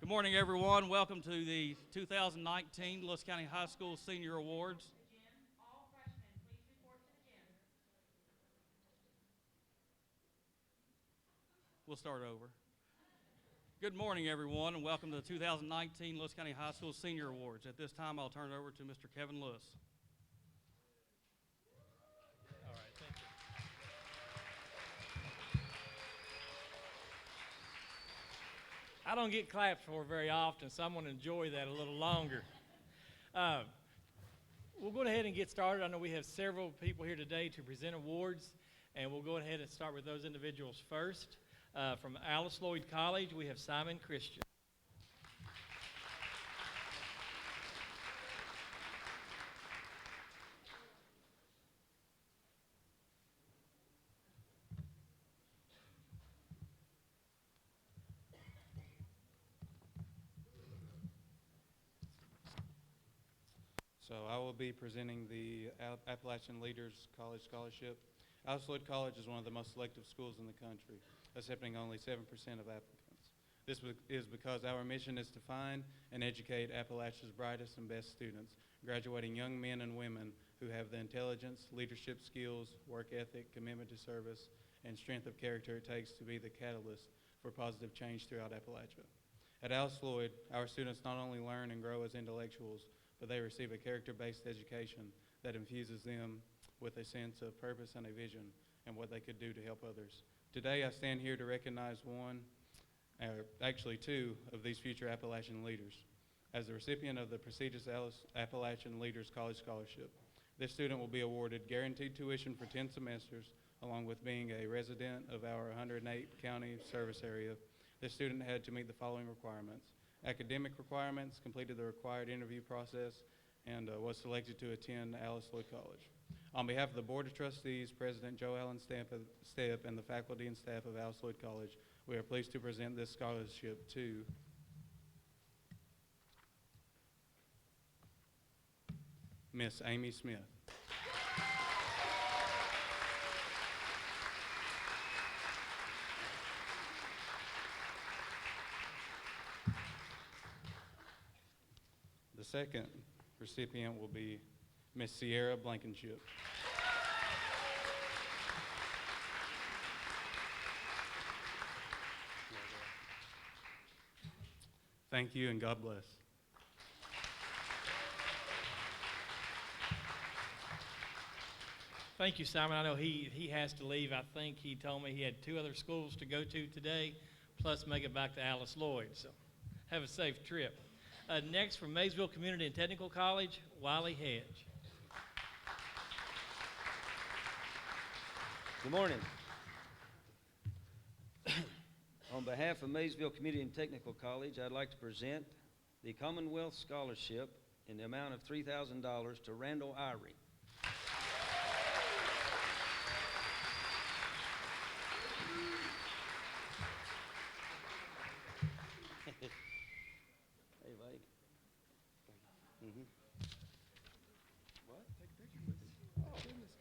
Good morning, everyone. Welcome to the 2019 Lewis County High School Senior Awards. All freshmen, please report to the gym. We'll start over. Good morning, everyone, and welcome to the 2019 Lewis County High School Senior Awards. At this time, I'll turn it over to Mr. Kevin Lewis. All right, thank you. I don't get claps for very often, so I'm going to enjoy that a little longer. We'll go ahead and get started. I know we have several people here today to present awards, and we'll go ahead and start with those individuals first. From Alice Lloyd College, we have Simon Christian. So I will be presenting the Appalachian Leaders College Scholarship. Alice Lloyd College is one of the most selective schools in the country, accepting only 7% of applicants. This is because our mission is to find and educate Appalachia's brightest and best students, graduating young men and women who have the intelligence, leadership skills, work ethic, commitment to service, and strength of character it takes to be the catalyst for positive change throughout Appalachia. At Alice Lloyd, our students not only learn and grow as intellectuals, but they receive a character-based education that infuses them with a sense of purpose and a vision and what they could do to help others. Today, I stand here to recognize two of these future Appalachian leaders. As the recipient of the prestigious Appalachian Leaders College Scholarship, this student will be awarded guaranteed tuition for 10 semesters, along with being a resident of our 108 county service area. This student had to meet the following requirements: academic requirements, completed the required interview process, and was selected to attend Alice Lloyd College. On behalf of the Board of Trustees, President Joe Allen Stepp, and the faculty and staff of Alice Lloyd College, we are pleased to present this scholarship to Miss Amy Smith. The second recipient will be Miss Sierra Blankenship. Thank you and God bless. Thank you, Simon. I know he has to leave. I think he told me he had 2 other schools to go to today, plus make it back to Alice Lloyd. So have a safe trip. Next, from Maysville Community and Technical College, Wiley Hedge. Good morning. On behalf of Maysville Community and Technical College, I'd like to present the Commonwealth Scholarship in the amount of $3,000 to Randall Irie. Hey, Mike. What? Take a picture with him. Oh, goodness.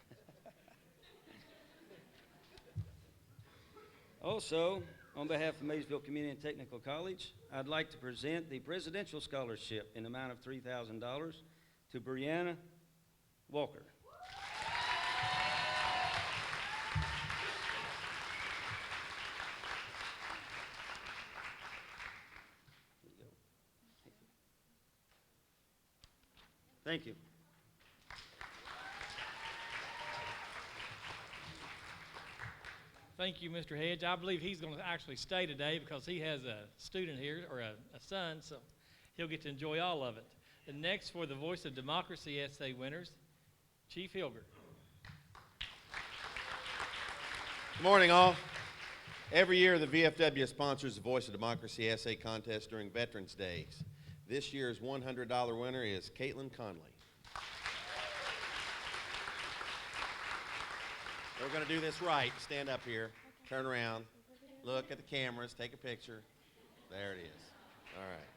Also, on behalf of Maysville Community and Technical College, I'd like to present the Presidential Scholarship in the amount of $3,000 to Brianna Walker. Thank you. Thank you, Mr. Hedge. I believe he's going to actually stay today because he has a student here, or a son, so he'll get to enjoy all of it. And next, for the Voice of Democracy essay winners, Chief Hilgert. Good morning, all. Every year, the VFW sponsors the Voice of Democracy essay contest during Veterans Days. This year's $100 winner is Caitlin Conley. We're going to do this right. Stand up here, turn around, look at the cameras, take a picture. There it is. All right.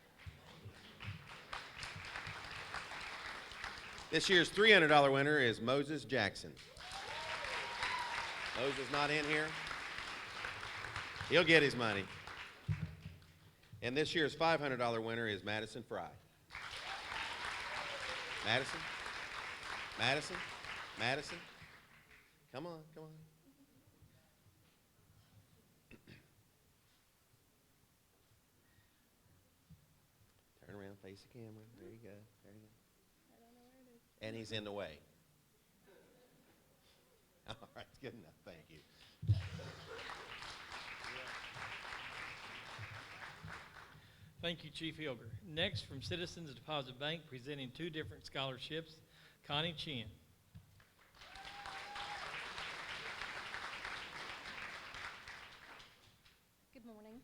This year's $300 winner is Moses Jackson. Moses not in here? He'll get his money. And this year's $500 winner is Madison Fry. Madison? Madison? Madison? Come on, come on. Turn around, face the camera. There you go. There you go. And he's in the way. All right, good enough. Thank you. Thank you, Chief Hilger. Next, from Citizens Deposit Bank, presenting 2 different scholarships, Connie Chin. Good morning.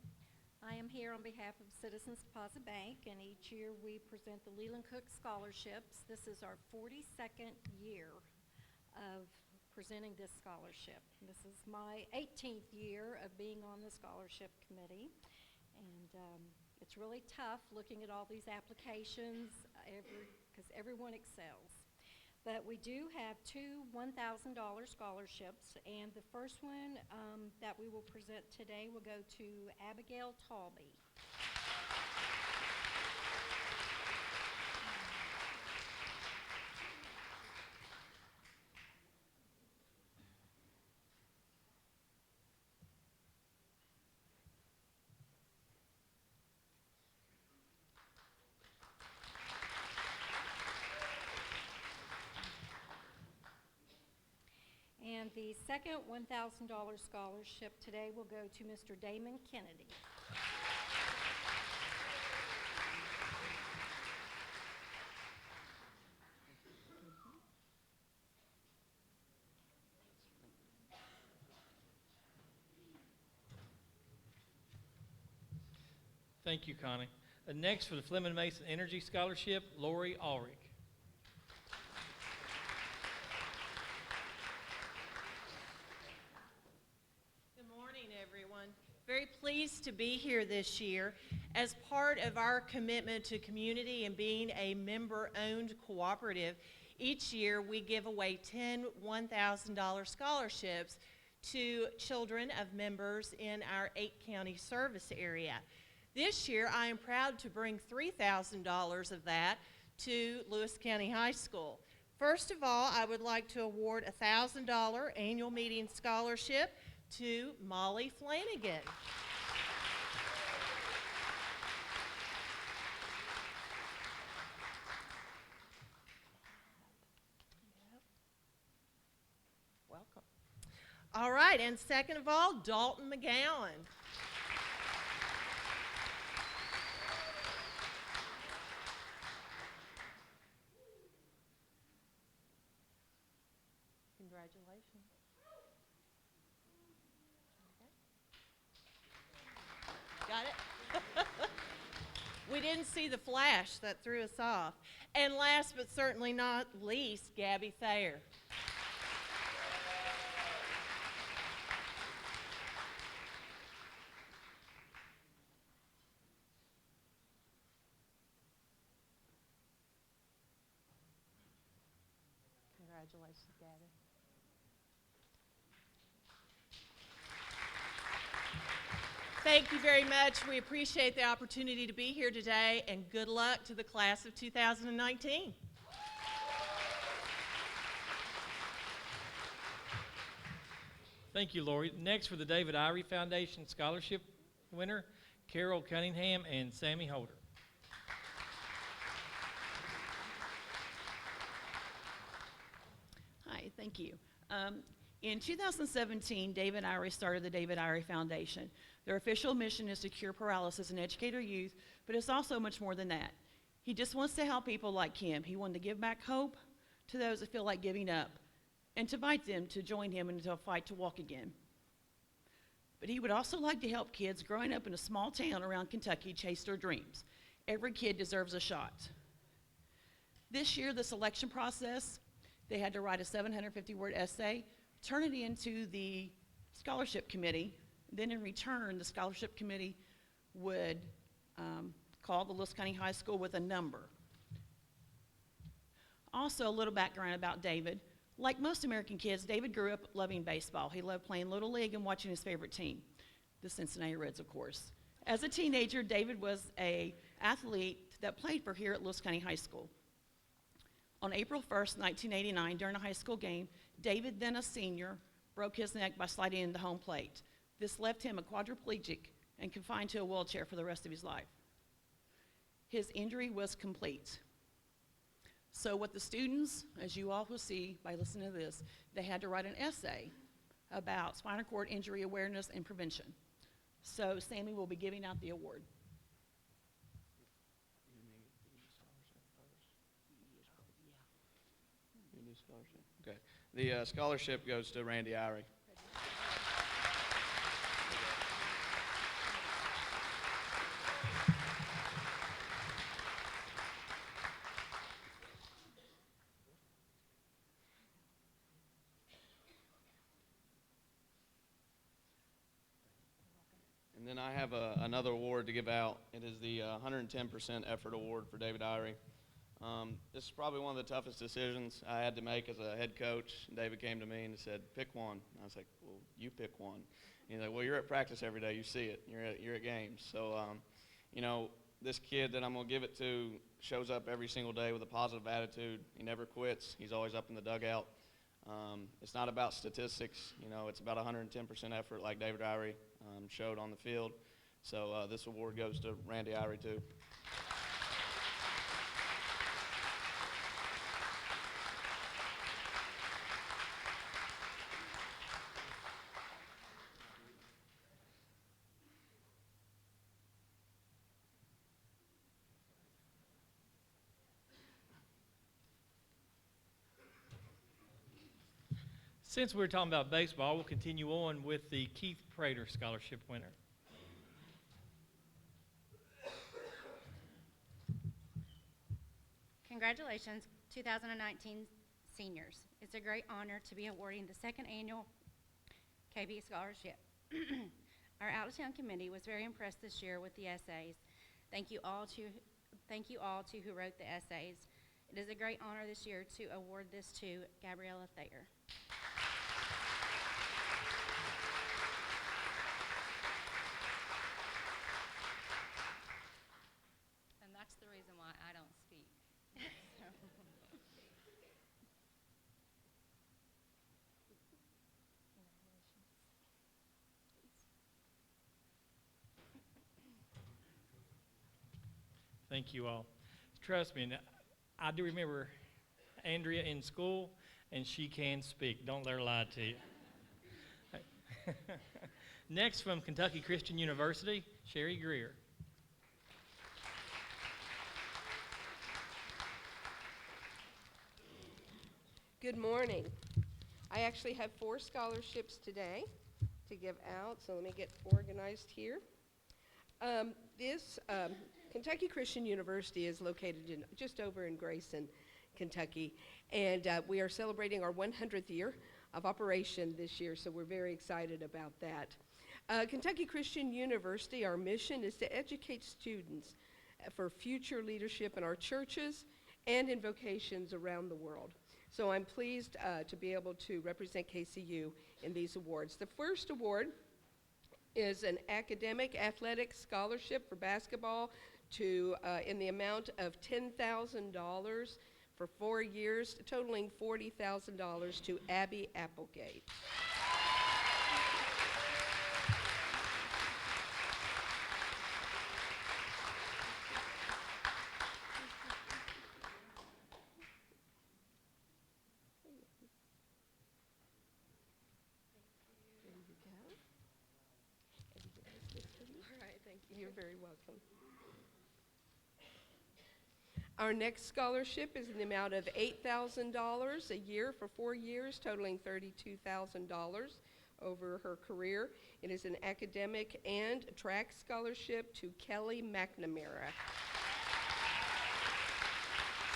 I am here on behalf of Citizens Deposit Bank, and each year we present the Leland Cook Scholarships. This is our 42nd year of presenting this scholarship. This is my 18th year of being on the scholarship committee, and it's really tough looking at all these applications because everyone excels. But we do have 2 $1,000 scholarships, and the first one that we will present today will go to Abigail Talby. And the second $1,000 scholarship today will go to Mr. Damon Kennedy. Thank you, Connie. Next, for the Fleming Mason Energy Scholarship, Lori Ulrich. Good morning, everyone. Very pleased to be here this year. As part of our commitment to community and being a member-owned cooperative, each year we give away 10 $1,000 scholarships to children of members in our 8-county service area. This year, I am proud to bring $3,000 of that to Lewis County High School. First of all, I would like to award a $1,000 annual meeting scholarship to Molly Flanagan. Welcome. All right, and second of all, Dalton McGowan. Congratulations. Okay. Got it? We didn't see the flash that threw us off. And last but certainly not least, Gabby Thayer. Congratulations, Gabby. Thank you very much. We appreciate the opportunity to be here today, and good luck to the class of 2019. Thank you, Lori. Next, for the David Irie Foundation Scholarship winner, Carol Cunningham and Sammy Holder. Hi, thank you. In 2017, David Irie started the David Irie Foundation. Their official mission is to cure paralysis and educate our youth, but it's also much more than that. He just wants to help people like him. He wanted to give back hope to those that feel like giving up and to invite them to join him in a fight to walk again. But he would also like to help kids growing up in a small town around Kentucky chase their dreams. Every kid deserves a shot. This year, the selection process, they had to write a 750-word essay, turn it into the scholarship committee. Then in return, the scholarship committee would call the Lewis County High School with a number. Also, a little background about David. Like most American kids, David grew up loving baseball. He loved playing Little League and watching his favorite team, the Cincinnati Reds, of course. As a teenager, David was an athlete that played for here at Lewis County High School. On April 1st, 1989, during a high school game, David, then a senior, broke his neck by sliding into home plate. This left him a quadriplegic and confined to a wheelchair for the rest of his life. His injury was complete. So what the students, as you all will see by listening to this, they had to write an essay about spinal cord injury awareness and prevention. So Sammy will be giving out the award. Okay. The scholarship goes to Randy Irie. And then I have another award to give out. It is the 110% Effort Award for David Irie. This is probably one of the toughest decisions I had to make as a head coach. David came to me and said, pick one. And I was like, well, you pick one. He's like, well, you're at practice every day. You see it. You're at games. So, this kid that I'm going to give it to shows up every single day with a positive attitude. He never quits. He's always up in the dugout. It's not about statistics. It's about 110% effort like David Irie showed on the field. So this award goes to Randy Irie, too. Since we're talking about baseball, we'll continue on with the Keith Prater Scholarship winner. Congratulations, 2019 seniors. It's a great honor to be awarding the second annual KB Scholarship. Our out-of-town committee was very impressed this year with the essays. Thank you all to who wrote the essays. It is a great honor this year to award this to Gabriella Thayer. And that's the reason why I don't speak. Thank you all. Trust me, I do remember Andrea in school, and she can speak. Don't let her lie to you. Next, from Kentucky Christian University, Sherry Greer. Good morning. I actually have 4 scholarships today to give out, so let me get organized here. Kentucky Christian University is located just over in Grayson, Kentucky, and we are celebrating our 100th year of operation this year, so we're very excited about that. Kentucky Christian University, our mission is to educate students for future leadership in our churches and in vocations around the world. So I'm pleased to be able to represent KCU in these awards. The first award is an academic athletic scholarship for basketball in the amount of $10,000 for 4 years, totaling $40,000 to Abby Applegate. You're very welcome. Our next scholarship is in the amount of $8,000 a year for 4 years, totaling $32,000 over her career. It is an academic and track scholarship to Kelly McNamara.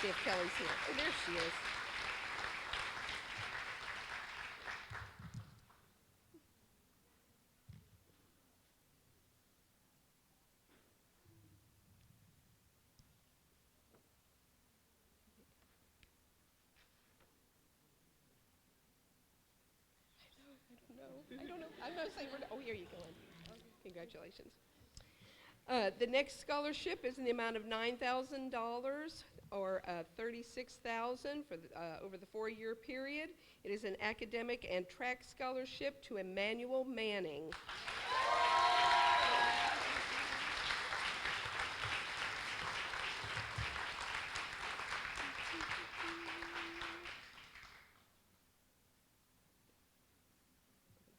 See if Kelly's here. Oh, there she is. I don't know. I'm not saying oh, here you go. Congratulations. The next scholarship is in the amount of $9,000 or $36,000 for over the 4-year period. It is an academic and track scholarship to Emmanuel Manning.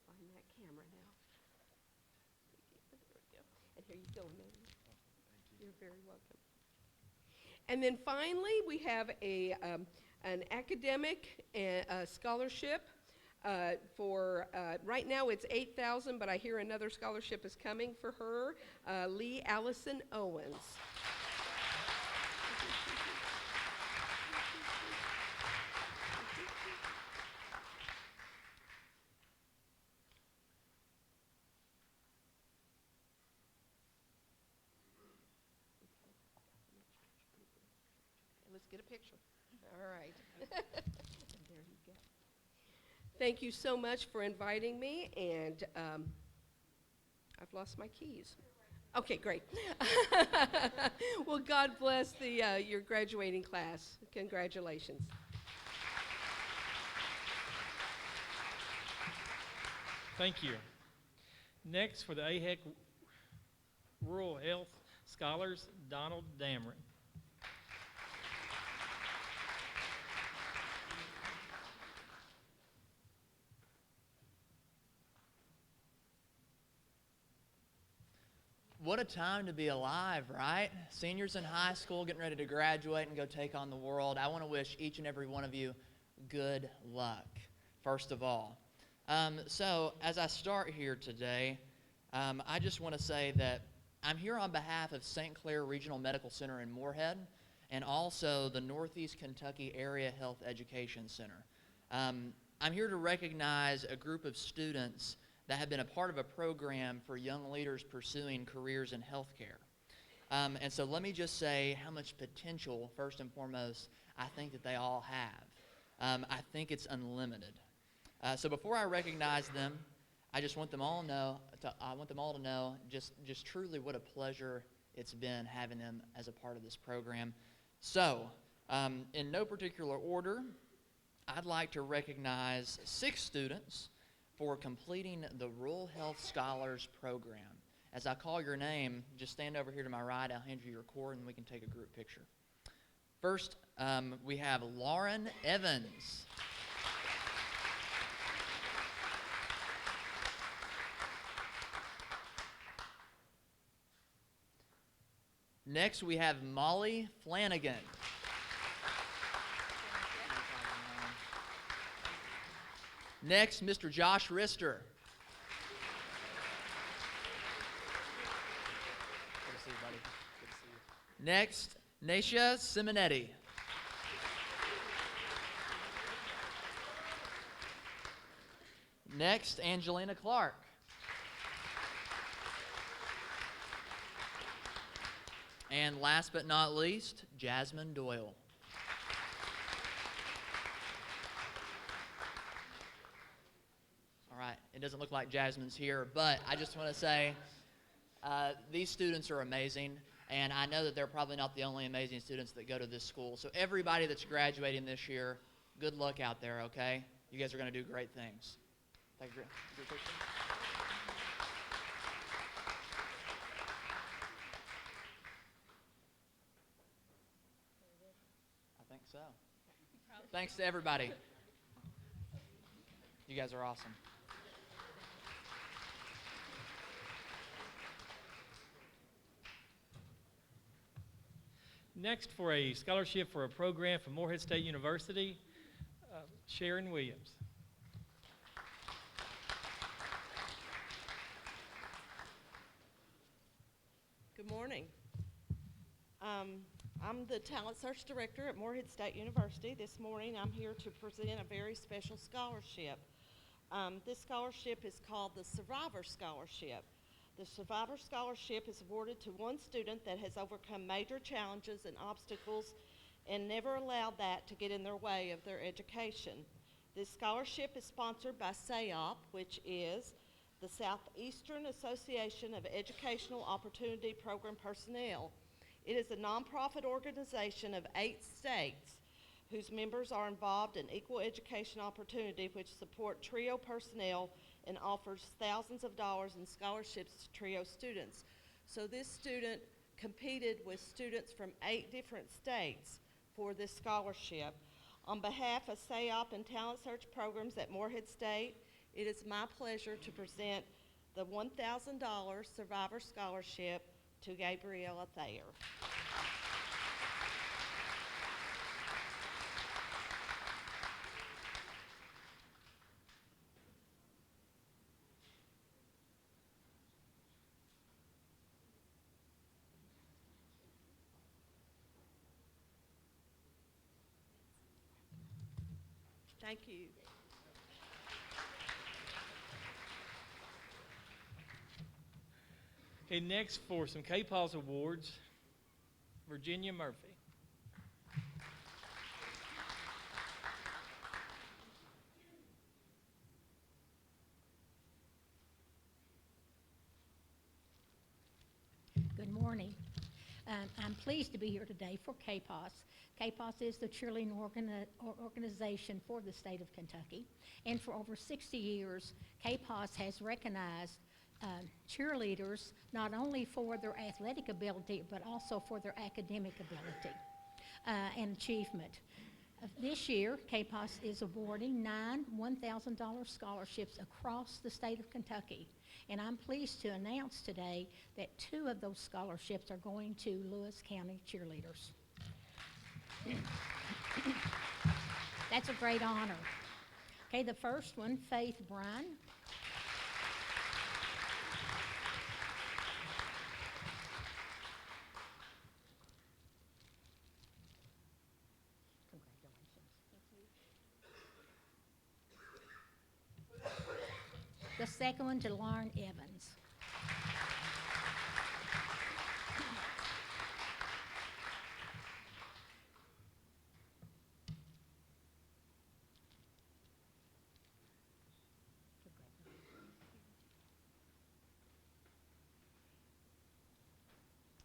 Find that camera now. There we go. And here you go, Emmanuel. You're very welcome. And then finally, we have an academic scholarship for, right now it's $8,000, but I hear another scholarship is coming for her, Lee Allison Owens. Let's get a picture. All right. There you go. Thank you so much for inviting me, and I've lost my keys. Okay, great. Well, God bless your graduating class. Congratulations. Thank you. Next, for the AHEC Rural Health Scholars, Donald Dameron. What a time to be alive, right? Seniors in high school getting ready to graduate and go take on the world. I want to wish each and every one of you good luck, first of all. So as I start here today, I just want to say that I'm here on behalf of St. Clair Regional Medical Center in Moorhead and also the Northeast Kentucky Area Health Education Center. I'm here to recognize a group of students that have been a part of a program for young leaders pursuing careers in healthcare. And so let me just say how much potential, first and foremost, I think that they all have. I think it's unlimited. So before I recognize them, I just want them all to know just truly what a pleasure it's been having them as a part of this program. So, in no particular order, I'd like to recognize 6 students for completing the Rural Health Scholars Program. As I call your name, just stand over here to my right. I'll hand you your cord and we can take a group picture. First, we have Lauren Evans. Next, we have Molly Flanagan. Next, Mr. Josh Rister. Good to see you, buddy. Good to see you. Next, Naisha Simonetti. Next, Angelina Clark. And last but not least, Jasmine Doyle. All right, it doesn't look like Jasmine's here, but I just want to say these students are amazing, and I know that they're probably not the only amazing students that go to this school. So everybody that's graduating this year, good luck out there, okay? You guys are going to do great things. Thank you. I think so. Thanks to everybody. You guys are awesome. Next, for a scholarship for a program from Morehead State University, Sharon Williams. Good morning. I'm the Talent Search Director at Morehead State University. This morning I'm here to present a very special scholarship. This scholarship is called the Survivor Scholarship. The Survivor Scholarship is awarded to one student that has overcome major challenges and obstacles and never allowed that to get in their way of their education. This scholarship is sponsored by SAOP, which is the Southeastern Association of Educational Opportunity Program Personnel. It is a nonprofit organization of 8 states whose members are involved in equal education opportunity, which support TRIO personnel and offers thousands of dollars in scholarships to TRIO students. So this student competed with students from 8 different states for this scholarship. On behalf of SAOP and Talent Search programs at Morehead State, it is my pleasure to present the $1,000 Survivor Scholarship to Gabriella Thayer. Thank you. Okay, next for some KPAWS awards, Virginia Murphy. Good morning. I'm pleased to be here today for KPAWS. KPAWS is the cheerleading organization for the state of Kentucky. And for over 60 years, KPAWS has recognized cheerleaders not only for their athletic ability, but also for their academic ability and achievement. This year, KPAWS is awarding 9 $1,000 scholarships across the state of Kentucky. And I'm pleased to announce today that 2 of those scholarships are going to Lewis County cheerleaders. That's a great honor. Okay, the first one, Faith Bryan. The second one to Lauren Evans.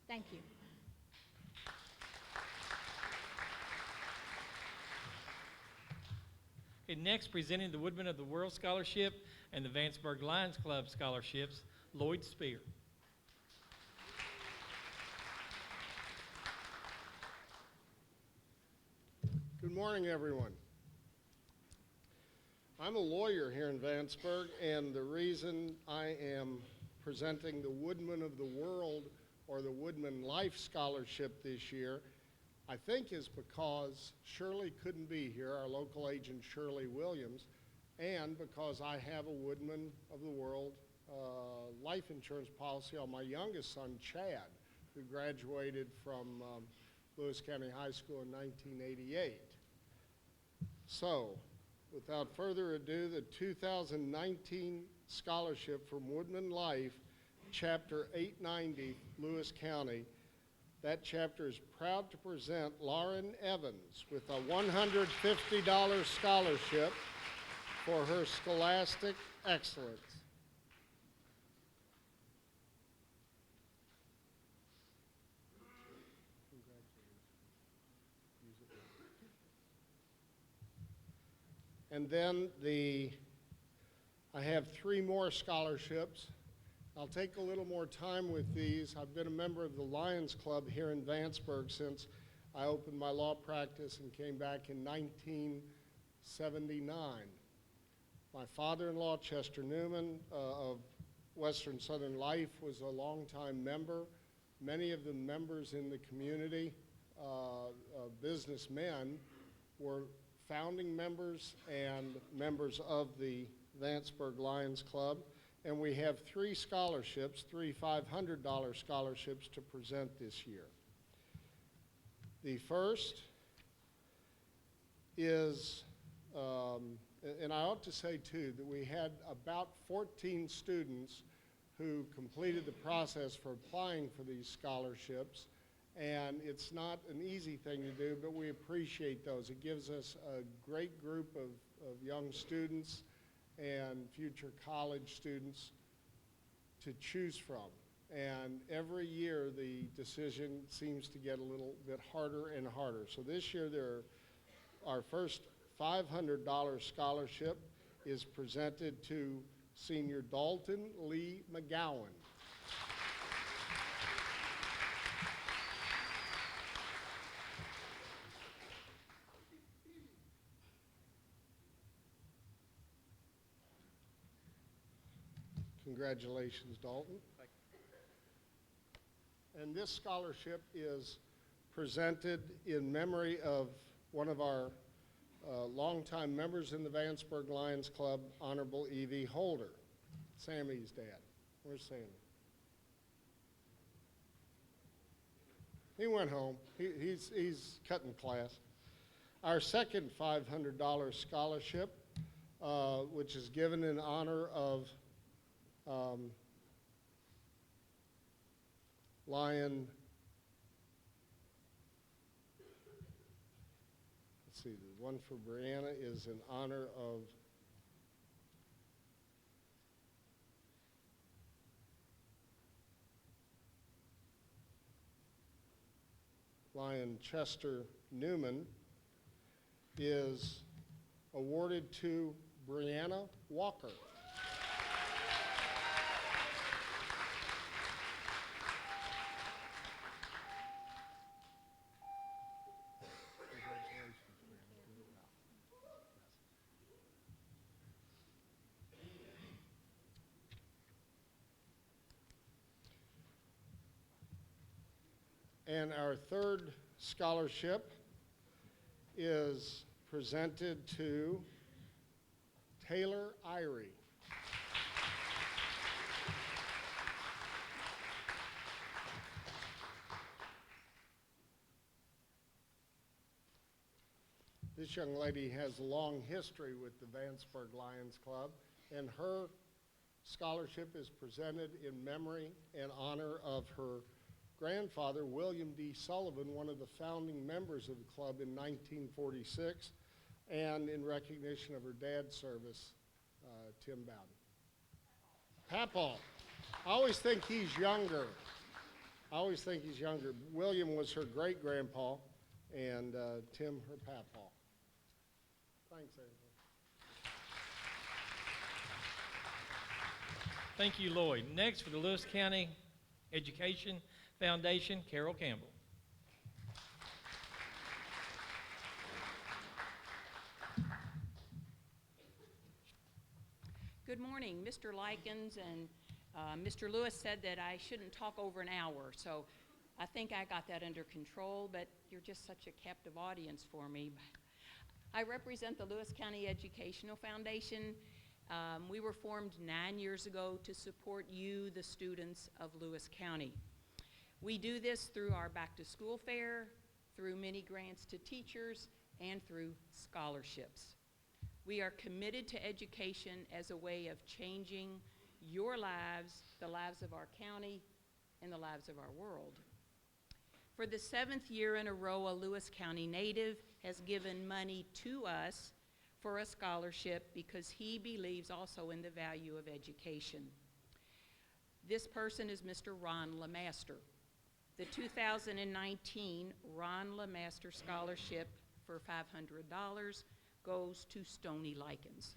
Thank you. Okay, next, presenting the Woodman of the World Scholarship and the Vanceburg Lions Club scholarships, Lloyd Spear. Good morning, everyone. I'm a lawyer here in Vanceburg, and the reason I am presenting the Woodman of the World or the Woodman Life Scholarship this year, I think is because Shirley couldn't be here, our local agent Shirley Williams, and because I have a Woodman of the World life insurance policy on my youngest son, Chad, who graduated from Lewis County High School in 1988. So, without further ado, the 2019 scholarship from Woodman Life, Chapter 890, Lewis County. That chapter is proud to present Lauren Evans with a $150 scholarship for her scholastic excellence. And then I have 3 more scholarships. I'll take a little more time with these. I've been a member of the Lions Club here in Vanceburg since I opened my law practice and came back in 1979. My father-in-law, Chester Newman of Western Southern Life, was a longtime member. Many of the members in the community, businessmen, were founding members and members of the Vanceburg Lions Club. And we have 3 scholarships, 3 $500 scholarships to present this year. The first is, and I ought to say too, that we had about 14 students who completed the process for applying for these scholarships. And it's not an easy thing to do, but we appreciate those. It gives us a great group of young students and future college students to choose from. And every year, the decision seems to get a little bit harder and harder. So this year, our first $500 scholarship is presented to senior Dalton Lee McGowan. Congratulations, Dalton. And this scholarship is presented in memory of one of our longtime members in the Vanceburg Lions Club, Honorable E.V. Holder, Sammy's dad. Where's Sammy? He went home. He's cutting class. Our second $500 scholarship, which is given in honor of Lion, let's see, the one for Brianna is in honor of Lion Chester Newman, is awarded to Brianna Walker. And our third scholarship is presented to Taylor Irie. This young lady has a long history with the Vanceburg Lions Club, and her scholarship is presented in memory and honor of her grandfather, William D. Sullivan, one of the founding members of the club in 1946, and in recognition of her dad's service, Tim Bowden. Papaw. I always think he's younger. William was her great-grandpa, and Tim, her papaw. Thanks, everybody. Thank you, Lloyd. Next, for the Lewis County Education Foundation, Carol Campbell. Good morning. Mr. Likens and Mr. Lewis said that I shouldn't talk over an hour, so I think I got that under control, but you're just such a captive audience for me. I represent the Lewis County Educational Foundation. We were formed 9 years ago to support you, the students of Lewis County. We do this through our back-to-school fair, through many grants to teachers, and through scholarships. We are committed to education as a way of changing your lives, the lives of our county, and the lives of our world. For the 7th year in a row, a Lewis County native has given money to us for a scholarship because he believes also in the value of education. This person is Mr. Ron LeMaster. The 2019 Ron LeMaster Scholarship for $500 goes to Stony Likens.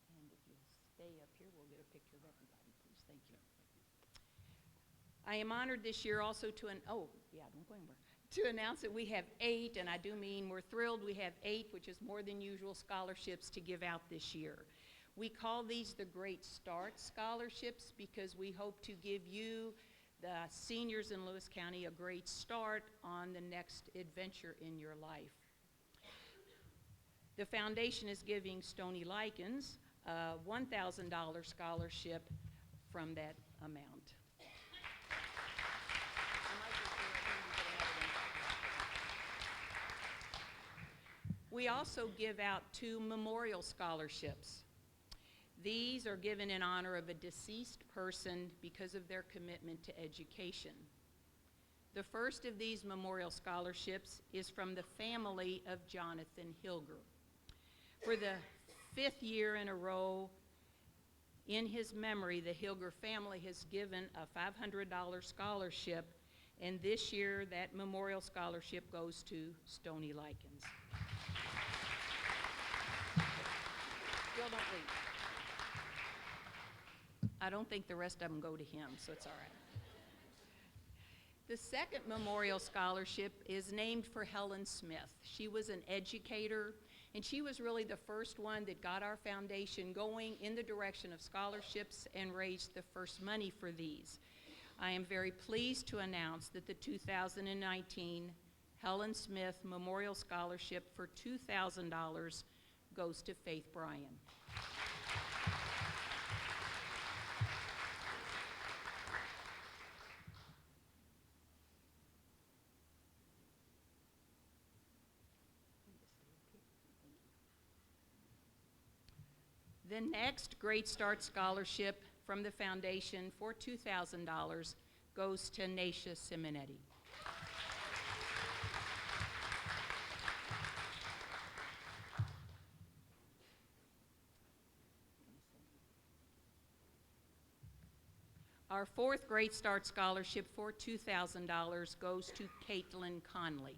And if you'll stay up here, we'll get a picture of everybody, please. Thank you. I am honored this year also to announce that we have 8, and I do mean we're thrilled we have 8, which is more than usual, scholarships to give out this year. We call these the Great Start Scholarships because we hope to give you, the seniors in Lewis County, a great start on the next adventure in your life. The foundation is giving Stony Likens a $1,000 scholarship from that amount. We also give out 2 memorial scholarships. These are given in honor of a deceased person because of their commitment to education. The first of these memorial scholarships is from the family of Jonathan Hilger. For the 5th year in a row, in his memory, the Hilger family has given a $500 scholarship, and this year that memorial scholarship goes to Stony Likens. Still don't leave. I don't think the rest of them go to him, so it's all right. The second memorial scholarship is named for Helen Smith. She was an educator, and she was really the first one that got our foundation going in the direction of scholarships and raised the first money for these. I am very pleased to announce that the 2019 Helen Smith Memorial Scholarship for $2,000 goes to Faith Bryan. The next Great Start Scholarship from the foundation for $2,000 goes to Naisha Simonetti. Our fourth Great Start Scholarship for $2,000 goes to Caitlin Conley.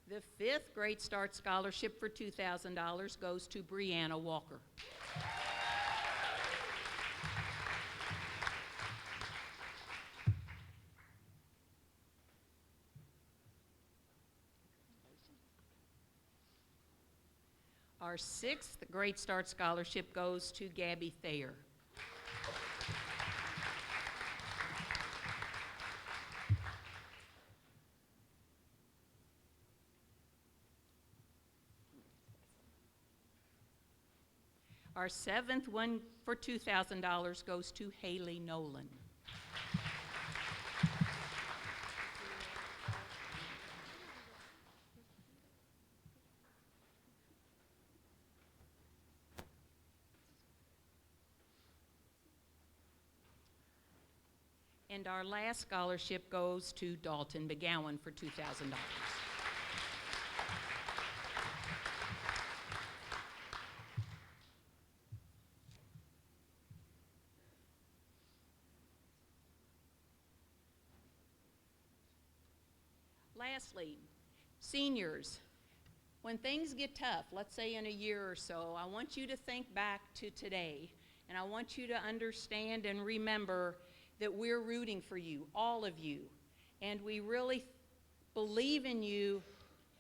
The fifth Great Start Scholarship for $2,000 goes to Brianna Walker. Our sixth Great Start Scholarship goes to Gabby Thayer. Our seventh one for $2,000 goes to Haley Nolan. And our last scholarship goes to Dalton McGowan for $2,000. Lastly, seniors, when things get tough, let's say in a year or so, I want you to think back to today, and I want you to understand and remember that we're rooting for you, all of you, and we really believe in you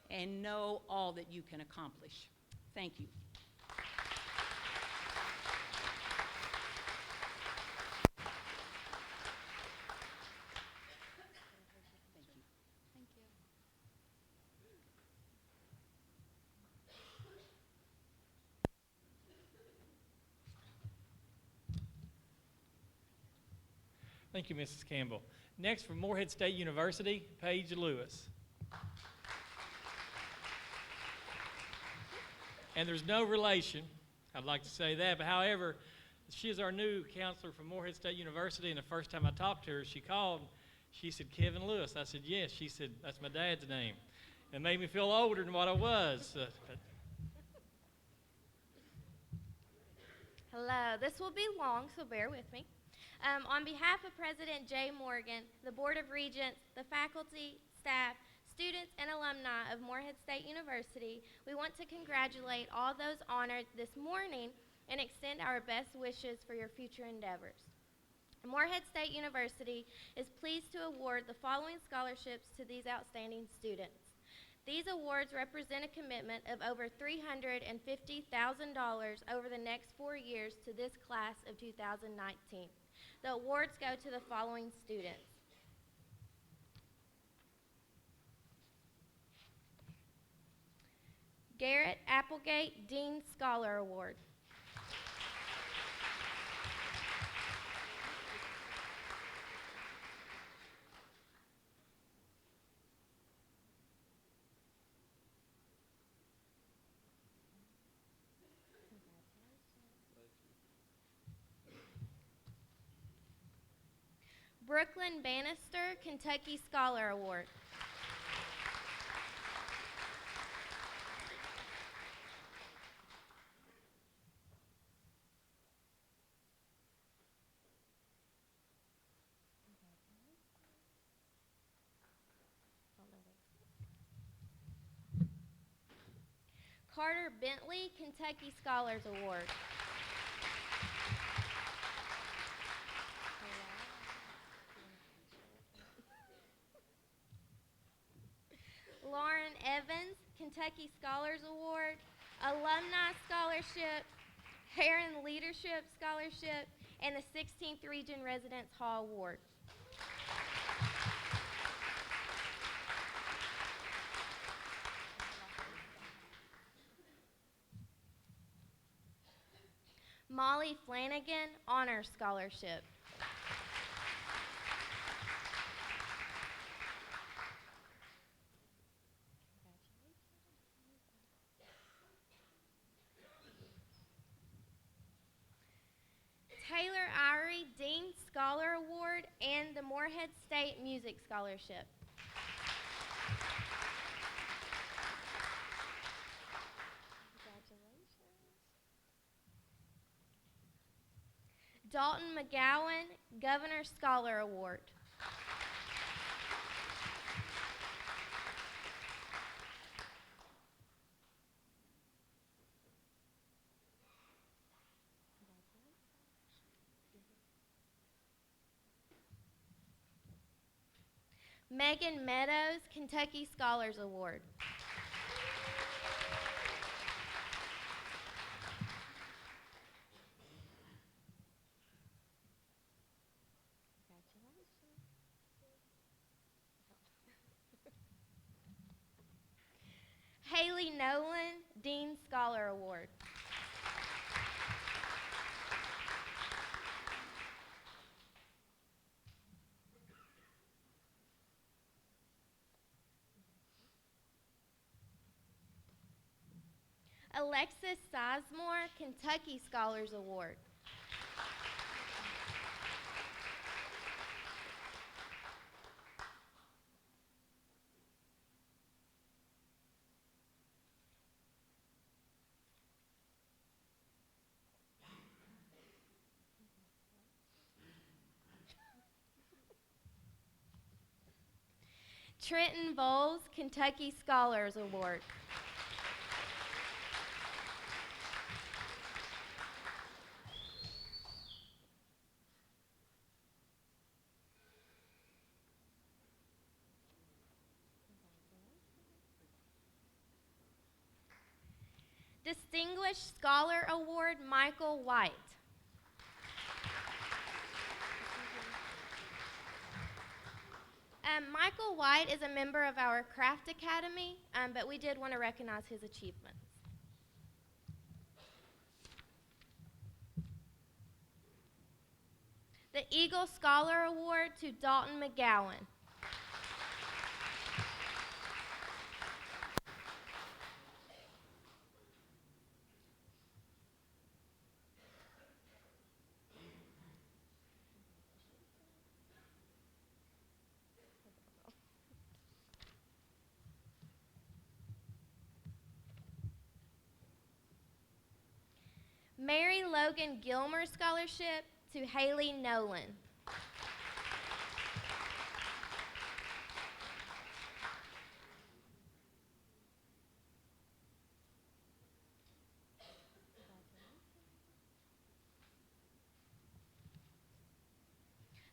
and know all that you can accomplish. Thank you. Thank you, Mrs. Campbell. Next, from Morehead State University, Paige Lewis. And there's no relation, I'd like to say that, but however, she is our new counselor from Morehead State University, and the first time I talked to her, she called, she said, Kevin Lewis. I said, yes. She said, that's my dad's name. It made me feel older than what I was. Hello, this will be long, so bear with me. On behalf of President Jay Morgan, the Board of Regents, the faculty, staff, students, and alumni of Morehead State University, we want to congratulate all those honored this morning and extend our best wishes for your future endeavors. Morehead State University is pleased to award the following scholarships to these outstanding students. These awards represent a commitment of over $350,000 over the next 4 years to this class of 2019. The awards go to the following students. Garrett Applegate Dean Scholar Award. Brooklyn Bannister Kentucky Scholar Award. Carter Bentley Kentucky Scholars Award. Lauren Evans Kentucky Scholars Award, Alumni Scholarship, Heron Leadership Scholarship, and the 16th Region Residence Hall Award. Molly Flanagan Honor Scholarship. Taylor Irie Dean Scholar Award and the Morehead State Music Scholarship. Dalton McGowan Governor Scholar Award. Megan Meadows Kentucky Scholars Award. Haley Nolan Dean Scholar Award. Alexis Sizemore Kentucky Scholars Award. Trenton Bowles Kentucky Scholars Award. Distinguished Scholar Award Michael White. Michael White is a member of our Craft Academy, but we did want to recognize his achievements. The Eagle Scholar Award to Dalton McGowan. Mary Logan Gilmer Scholarship to Haley Nolan.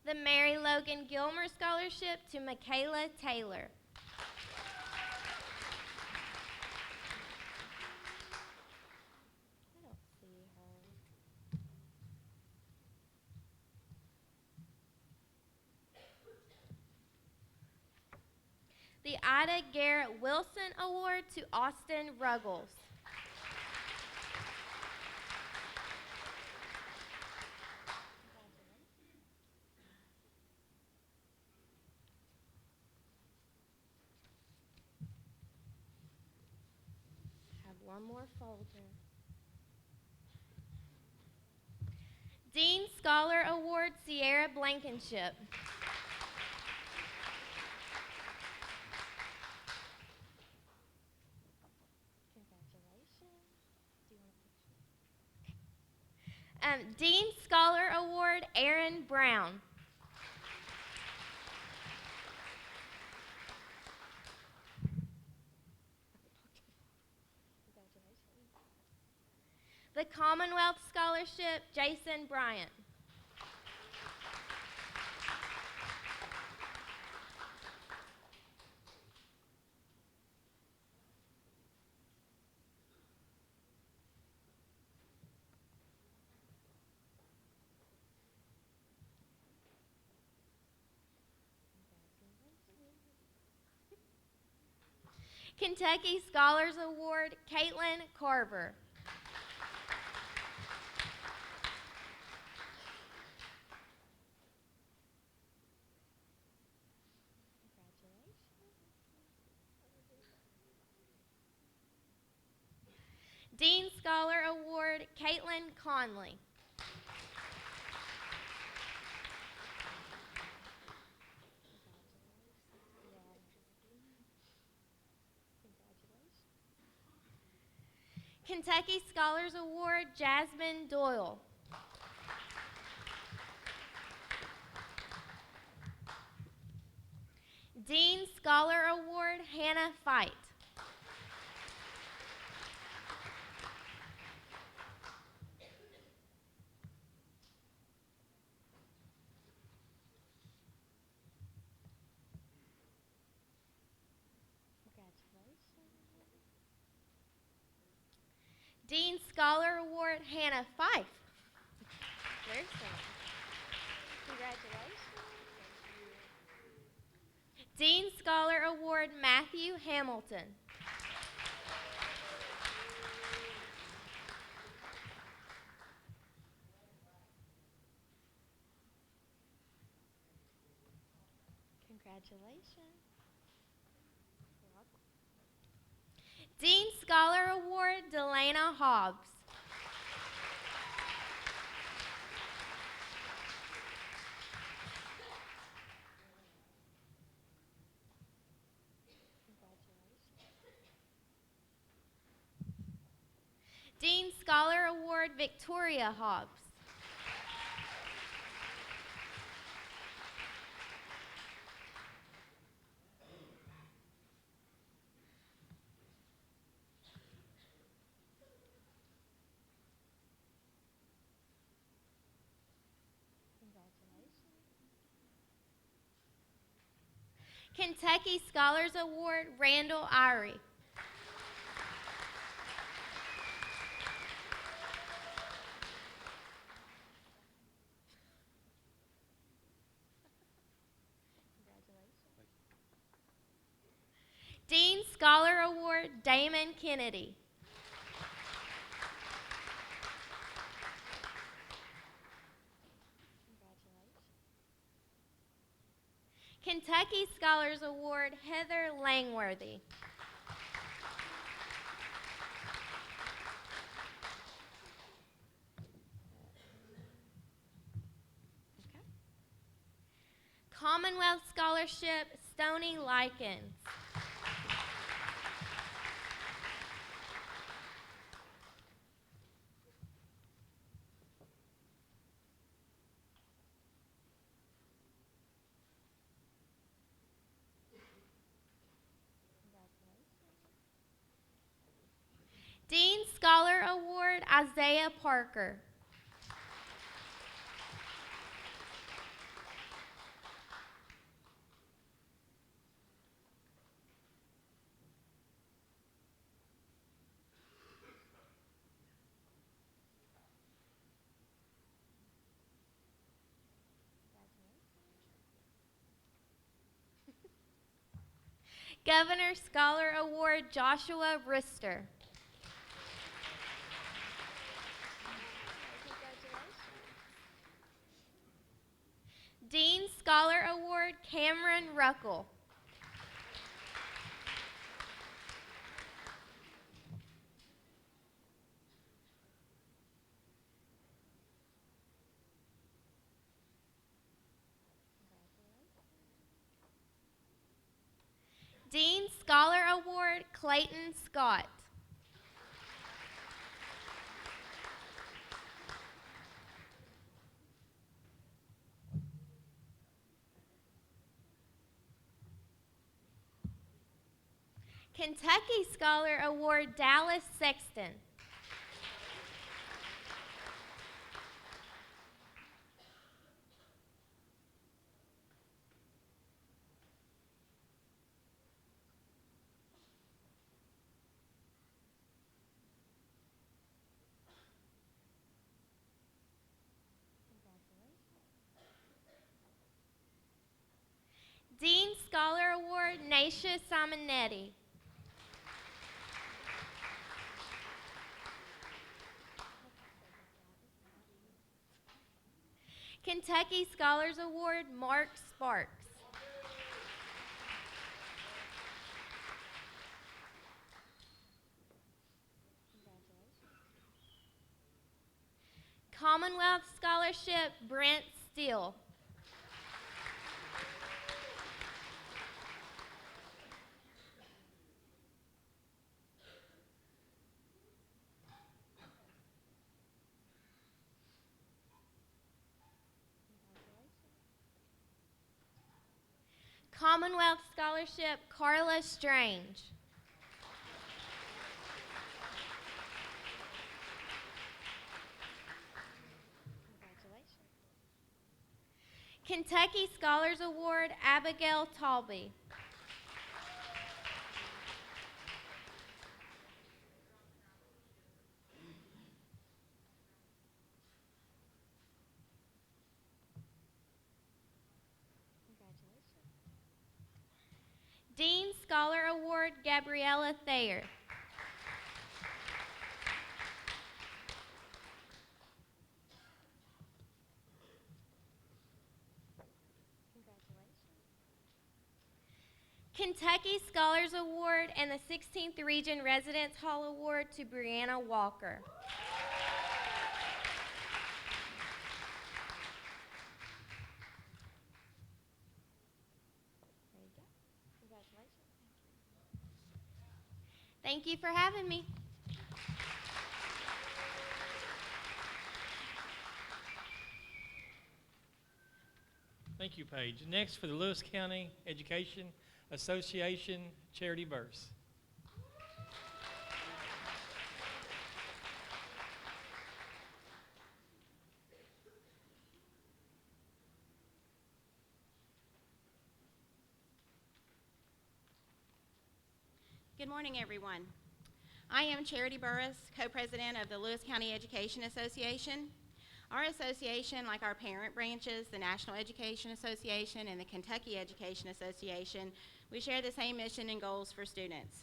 The Mary Logan Gilmer Scholarship to Michaela Taylor. The Ida Garrett Wilson Award to Austin Ruggles. Have one more folder. Dean Scholar Award Sierra Blankenship. Dean Scholar Award, Aaron Brown. The Commonwealth Scholarship, Jason Bryant. Kentucky Scholars Award, Caitlin Carver. Dean Scholar Award, Caitlin Conley. Kentucky Scholars Award, Jasmine Doyle. Dean Scholar Award, Hannah Fight. Dean Scholar Award, Hannah Fife. Very exciting. Congratulations. Dean Scholar Award, Matthew Hamilton. Congratulations. Dean Scholar Award, Delana Hobbs. Dean Scholar Award, Victoria Hobbs. Kentucky Scholars Award, Randall Irie. Dean Scholar Award, Damon Kennedy. Kentucky Scholars Award, Heather Langworthy. Okay. Commonwealth Scholarship, Stony Likens. Dean Scholar Award, Isaiah Parker. Governor Scholar Award, Joshua Rister. Dean Scholar Award, Cameron Ruckle. Dean Scholar Award, Clayton Scott. Kentucky Scholar Award, Dallas Sexton. Dean Scholar Award, Naisha Simonetti. Kentucky Scholars Award, Mark Sparks. Commonwealth Scholarship, Brent Steele. Commonwealth Scholarship, Carla Strange. Kentucky Scholars Award, Abigail Talby. Dean Scholar Award, Gabriella Thayer. Kentucky Scholars Award and the 16th Region Residence Hall Award to Brianna Walker. There you go. Congratulations. Thank you for having me. Thank you, Paige. Next, for the Lewis County Education Association Charity Burse. Good morning, everyone. I am Charity Burris, co-president of the Lewis County Education Association. Our association, like our parent branches, the National Education Association and the Kentucky Education Association, we share the same mission and goals for students.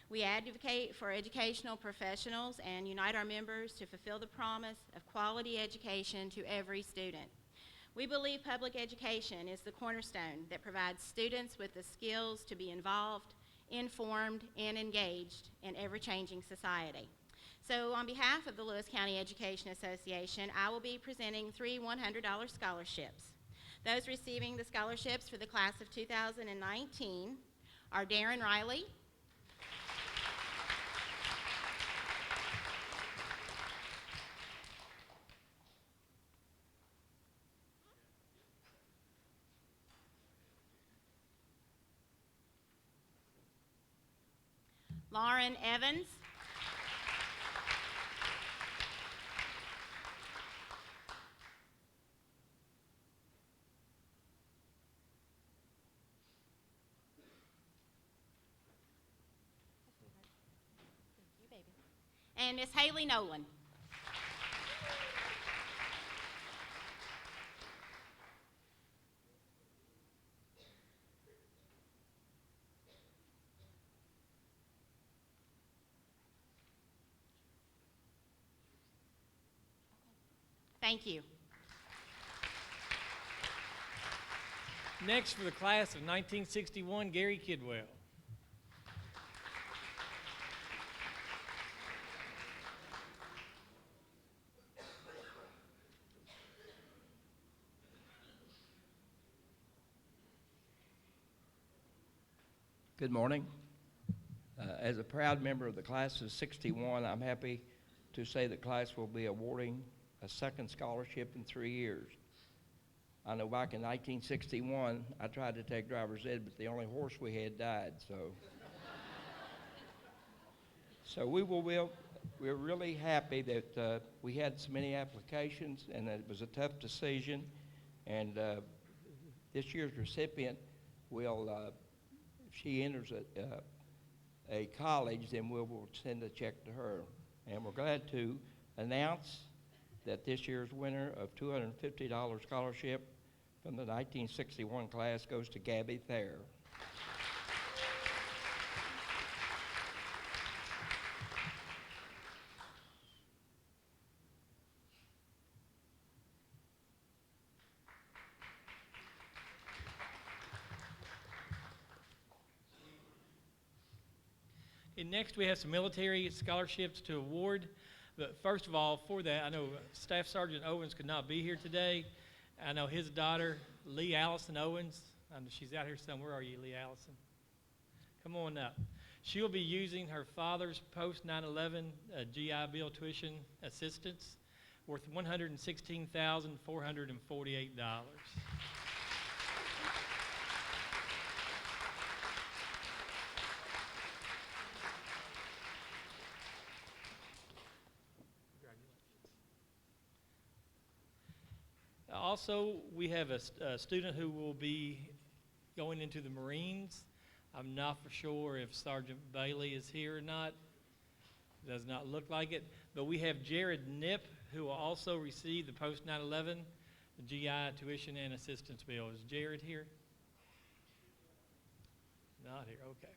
We advocate for educational professionals and unite our members to fulfill the promise of quality education to every student. We believe public education is the cornerstone that provides students with the skills to be involved, informed, and engaged in ever-changing society. So on behalf of the Lewis County Education Association, I will be presenting 3 $100 scholarships. Those receiving the scholarships for the class of 2019 are Darren Riley, Lauren Evans, and Miss Haley Nolan. Thank you. Next, for the class of 1961, Gary Kidwell. Good morning. As a proud member of the class of 61, I'm happy to say the class will be awarding a second scholarship in 3 years. I know back in 1961, I tried to take driver's ed, but the only horse we had died, so So we're really happy that we had so many applications and that it was a tough decision. And this year's recipient will, if she enters a college, then we'll send a check to her. And we're glad to announce that this year's winner of $250 scholarship from the 1961 class goes to Gabby Thayer. And next, we have some military scholarships to award. But first of all, for that, I know Staff Sergeant Owens could not be here today. I know his daughter, Lee Allison Owens, I know she's out here somewhere. Where are you, Lee Allison? Come on up. She'll be using her father's post 9/11 GI Bill tuition assistance worth $116,448. Also, we have a student who will be going into the Marines. I'm not for sure if Sergeant Bailey is here or not. Does not look like it. But we have Jared Nip, who will also receive the post 9/11 GI tuition and assistance bill. Is Jared here? Not here, okay.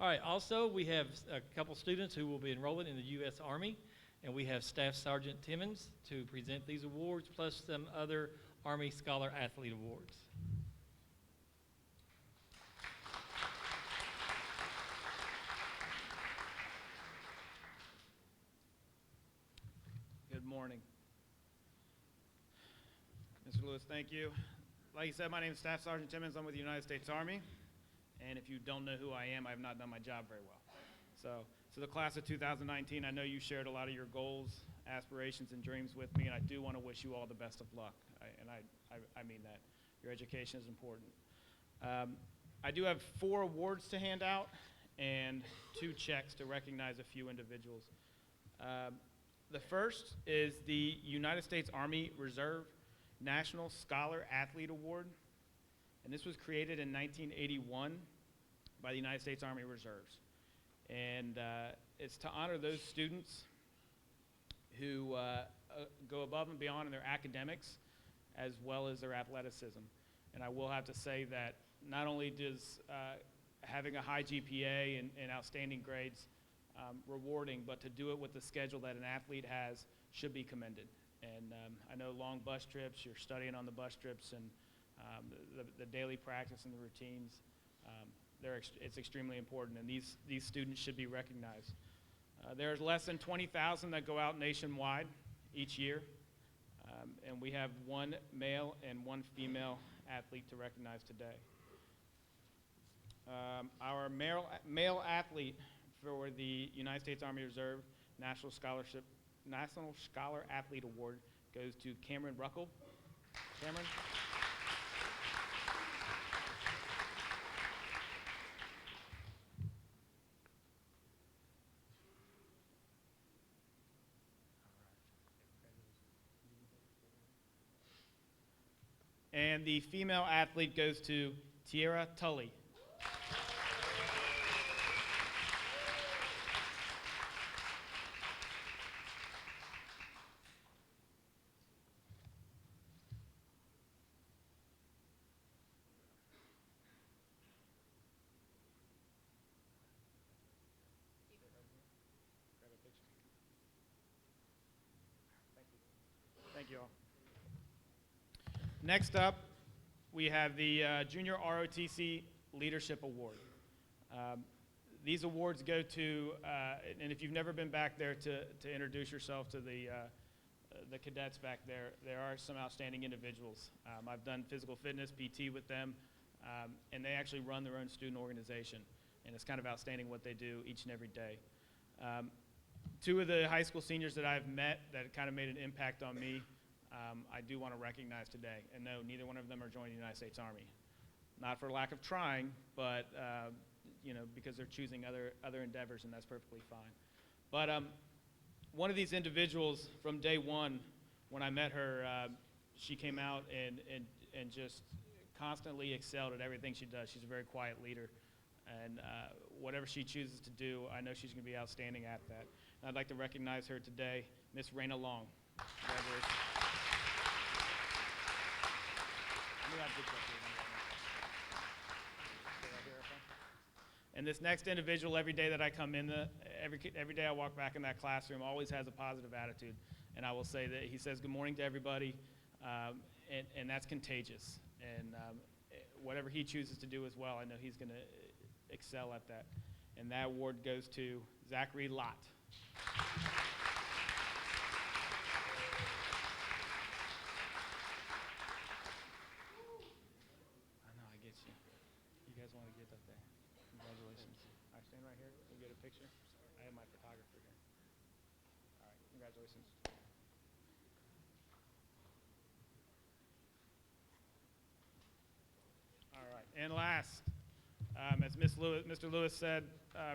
All right, also we have a couple students who will be enrolling in the U.S. Army. And we have Staff Sergeant Timmons to present these awards, plus some other Army Scholar Athlete Awards. Good morning. Mr. Lewis, thank you. Like you said, my name is Staff Sergeant Timmons. I'm with the United States Army. And if you don't know who I am, I have not done my job very well. So the class of 2019, I know you shared a lot of your goals, aspirations, and dreams with me, and I do want to wish you all the best of luck. I mean that. Your education is important. I do have 4 awards to hand out and 2 checks to recognize a few individuals. The first is the United States Army Reserve National Scholar Athlete Award, and this was created in 1981 by the United States Army Reserves. And it's to honor those students who go above and beyond in their academics as well as their athleticism. And I will have to say that not only does having a high GPA and outstanding grades rewarding, but to do it with the schedule that an athlete has should be commended. And I know long bus trips, you're studying on the bus trips, and the daily practice and the routines, it's extremely important, and these students should be recognized. There's less than 20,000 that go out nationwide each year, and we have 1 male and 1 female athlete to recognize today. Our male athlete for the United States Army Reserve National Scholar Athlete Award goes to Cameron Ruckel. Cameron? And the female athlete goes to Tierra Tully. Thank you all. Next up, we have the Junior ROTC Leadership Award. These awards go to, and if you've never been back there to introduce yourself to the cadets back there, there are some outstanding individuals. I've done physical fitness, PT with them, and they actually run their own student organization, and it's kind of outstanding what they do each and every day. 2 of the high school seniors that I've met that kind of made an impact on me, I do want to recognize today. And no, neither one of them are joining the United States Army. Not for lack of trying, but because they're choosing other endeavors, and that's perfectly fine. But one of these individuals from day one, when I met her, she came out and just constantly excelled at everything she does. She's a very quiet leader, and whatever she chooses to do, I know she's going to be outstanding at that. And I'd like to recognize her today, Miss Raina Long. Congratulations. And this next individual, every day that I come in, every day I walk back in that classroom, always has a positive attitude. And I will say that he says good morning to everybody, and that's contagious. And whatever he chooses to do as well, I know he's going to excel at that. And that award goes to Zachary Lott. I know, I get you. You guys want to get up there. Congratulations. All right, stand right here. Can we get a picture? I have my photographer here. All right, congratulations. All right, and last, as Mr. Lewis said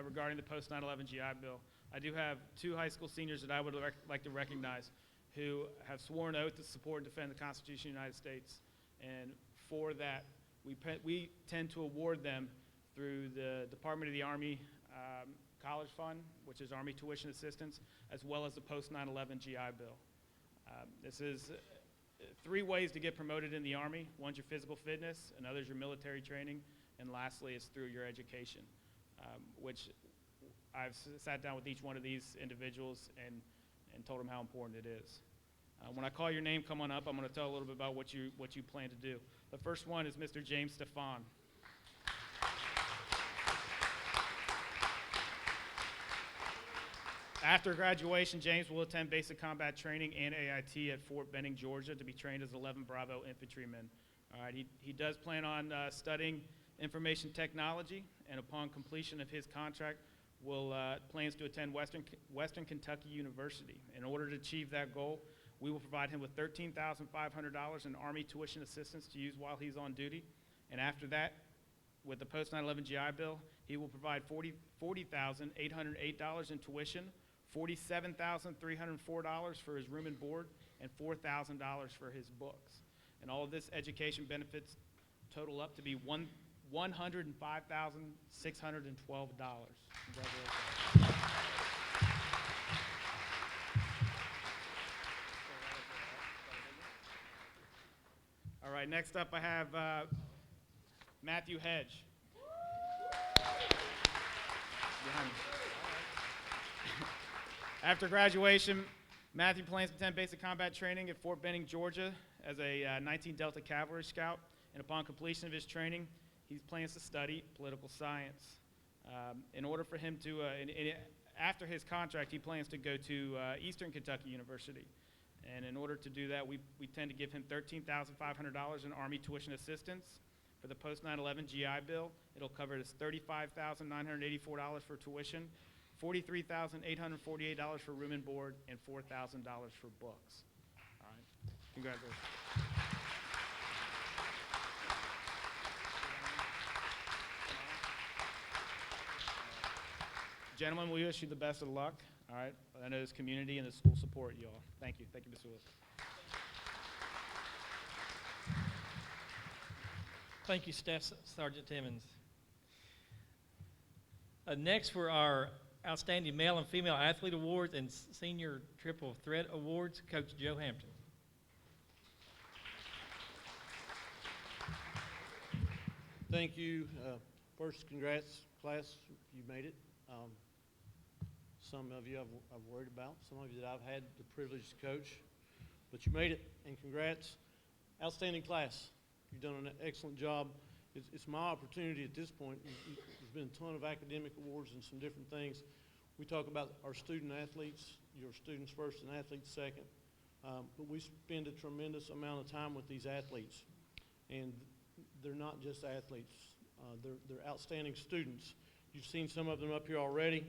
regarding the post 9/11 GI Bill, I do have 2 high school seniors that I would like to recognize who have sworn oath to support and defend the Constitution of the United States. And for that, we tend to award them through the Department of the Army College Fund, which is Army Tuition Assistance, as well as the post 9/11 GI Bill. This is 3 ways to get promoted in the Army. One's your physical fitness, another's your military training, and lastly is through your education, which I've sat down with each one of these individuals and told them how important it is. When I call your name, come on up. I'm going to tell a little bit about what you plan to do. The first one is Mr. James Stefan. After graduation, James will attend basic combat training and AIT at Fort Benning, Georgia, to be trained as 11 Bravo infantryman. All right, he does plan on studying information technology, and upon completion of his contract, plans to attend Western Kentucky University. In order to achieve that goal, we will provide him with $13,500 in Army tuition assistance to use while he's on duty. And after that, with the post 9/11 GI Bill, he will provide $40,808 in tuition, $47,304 for his room and board, and $4,000 for his books. And all of this education benefits total up to be $105,612. Congratulations. All right, next up I have Matthew Hedge. Behind me. After graduation, Matthew plans to attend basic combat training at Fort Benning, Georgia as a 19 Delta Cavalry Scout, and upon completion of his training, he plans to study political science. In order for him to, after his contract, he plans to go to Eastern Kentucky University. And in order to do that, we tend to give him $13,500 in Army tuition assistance. For the post 9/11 GI Bill, it'll cover his $35,984 for tuition, $43,848 for room and board, and $4,000 for books. All right, congratulations. Gentlemen, we wish you the best of luck. All right, I know this community and the school support you all. Thank you. Thank you, Mr. Lewis. Thank you, Staff Sergeant Timmons. Next for our Outstanding Male and Female Athlete Awards and Senior Triple Threat Awards, Coach Joe Hampton. Thank you. First, congrats, class. You made it. Some of you I've worried about, some of you that I've had the privilege to coach, but you made it, and congrats. Outstanding class. You've done an excellent job. It's my opportunity at this point. There's been a ton of academic awards and some different things. We talk about our student athletes, your students first and athletes second, but we spend a tremendous amount of time with these athletes, and they're not just athletes. They're outstanding students. You've seen some of them up here already.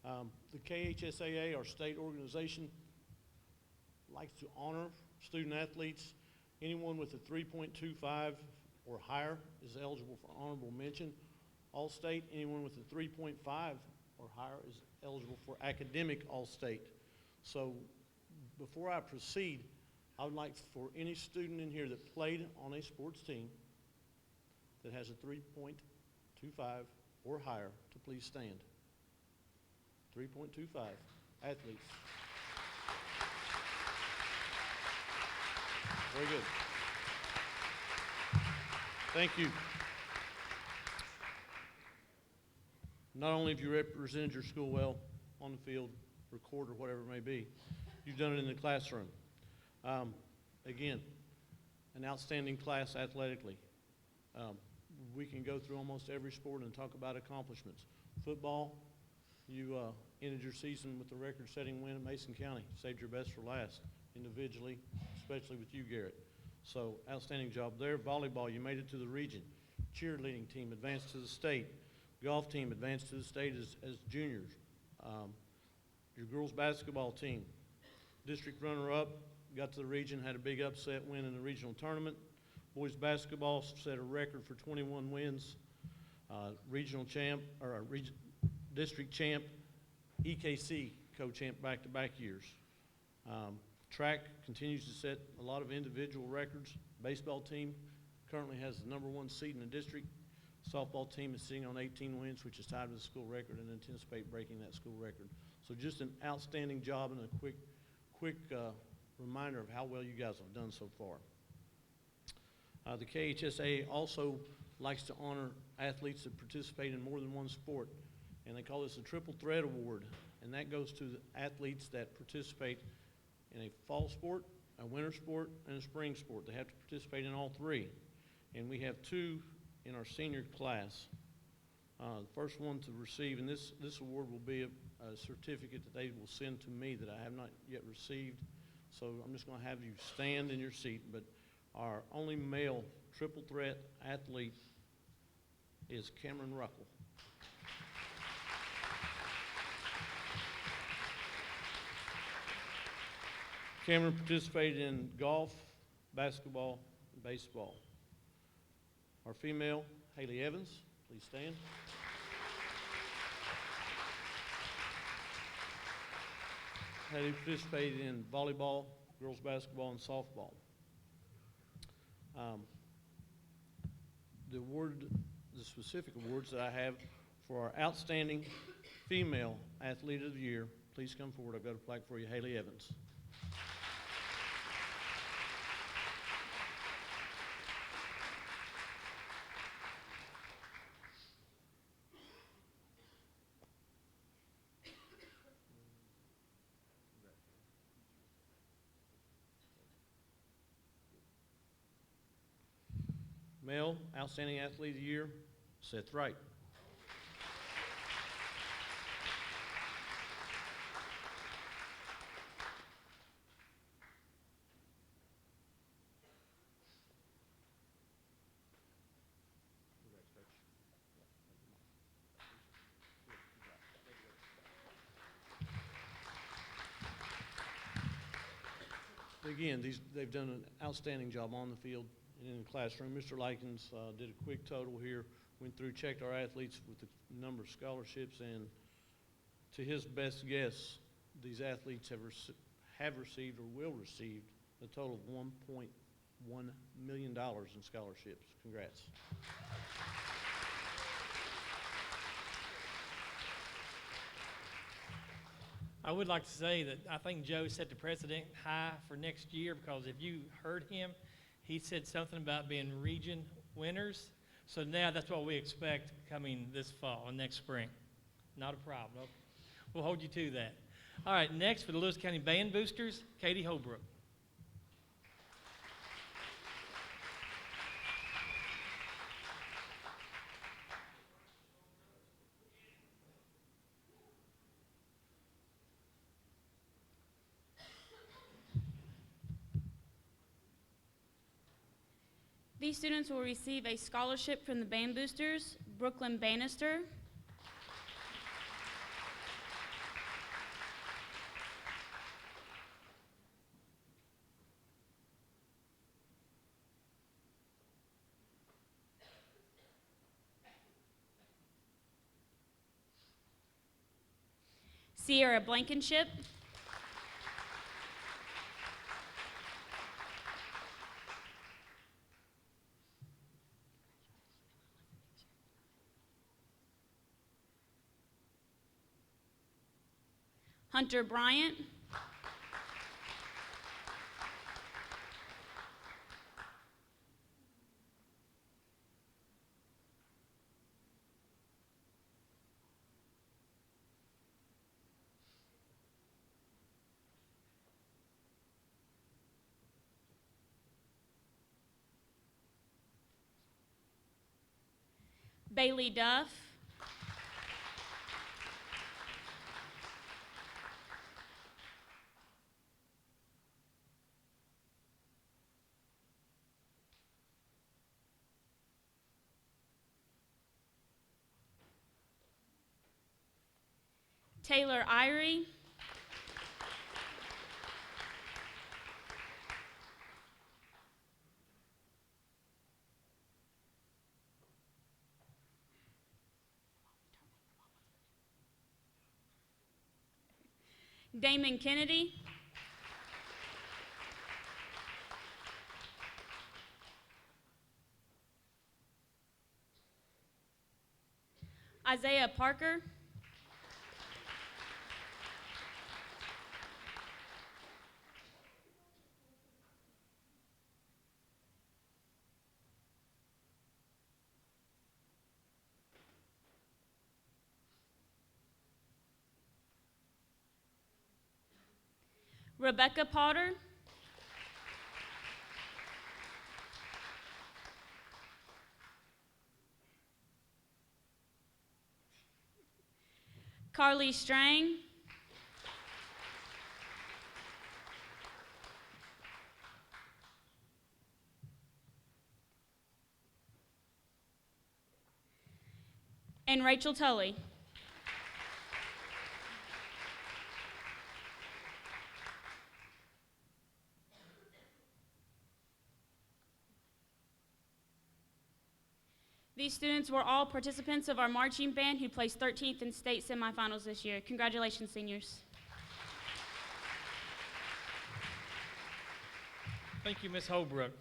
The KHSAA, our state organization, likes to honor student athletes. Anyone with a 3.25 or higher is eligible for honorable mention. All-State. Anyone with a 3.5 or higher is eligible for academic All-State. So before I proceed, I would like for any student in here that played on a sports team that has a 3.25 or higher to please stand. 3.25 athletes. Very good. Thank you. Not only have you represented your school well on the field, or court, or whatever it may be, you've done it in the classroom. Again, an outstanding class athletically. We can go through almost every sport and talk about accomplishments. Football, you ended your season with a record-setting win at Mason County. Saved your best for last individually, especially with you, Garrett. So outstanding job there. Volleyball, you made it to the region. Cheerleading team advanced to the state. Golf team advanced to the state as juniors. Your girls basketball team, district runner-up, got to the region, had a big upset win in the regional tournament. Boys basketball set a record for 21 wins. Regional champ, or district champ, EKC co-champ back-to-back years. Track continues to set a lot of individual records. Baseball team currently has the #1 seed in the district. Softball team is sitting on 18 wins, which is tied with the school record, and anticipate breaking that school record. So just an outstanding job, and a quick reminder of how well you guys have done so far. The KHSA also likes to honor athletes that participate in more than one sport, and they call this a Triple Threat Award, and that goes to the athletes that participate in a fall sport, a winter sport, and a spring sport. They have to participate in all three, and we have 2 in our senior class. The first one to receive, and this award will be a certificate that they will send to me that I have not yet received. So I'm just going to have you stand in your seat, but our only male triple threat athlete is Cameron Ruckle. Cameron participated in golf, basketball, and baseball. Our female, Haley Evans, please stand. Haley participated in volleyball, girls basketball, and softball. The specific awards that I have for our outstanding female athlete of the year, please come forward. I've got a plaque for you, Haley Evans. Male Outstanding Athlete of the Year, Seth Wright. Again, they've done an outstanding job on the field and in the classroom. Mr. Likens did a quick total here, went through, checked our athletes with the number of scholarships, and to his best guess, these athletes have received or will receive a total of $1.1 million in scholarships. Congrats. I would like to say that I think Joe set the precedent high for next year, because if you heard him, he said something about being region winners. So now that's what we expect coming this fall and next spring. Not a problem. Okay. We'll hold you to that. All right, next for the Lewis County Band Boosters, Katie Holbrook. These students will receive a scholarship from the Band Boosters, Brooklyn Bannister, Sierra Blankenship, Hunter Bryant, Bailey Duff, Taylor Irie, Damon Kennedy, Isaiah Parker, Rebecca Potter, Carly Strang, and Rachel Tully. These students were all participants of our marching band who placed 13th in state semifinals this year. Congratulations, seniors. Thank you, Ms. Holbrook.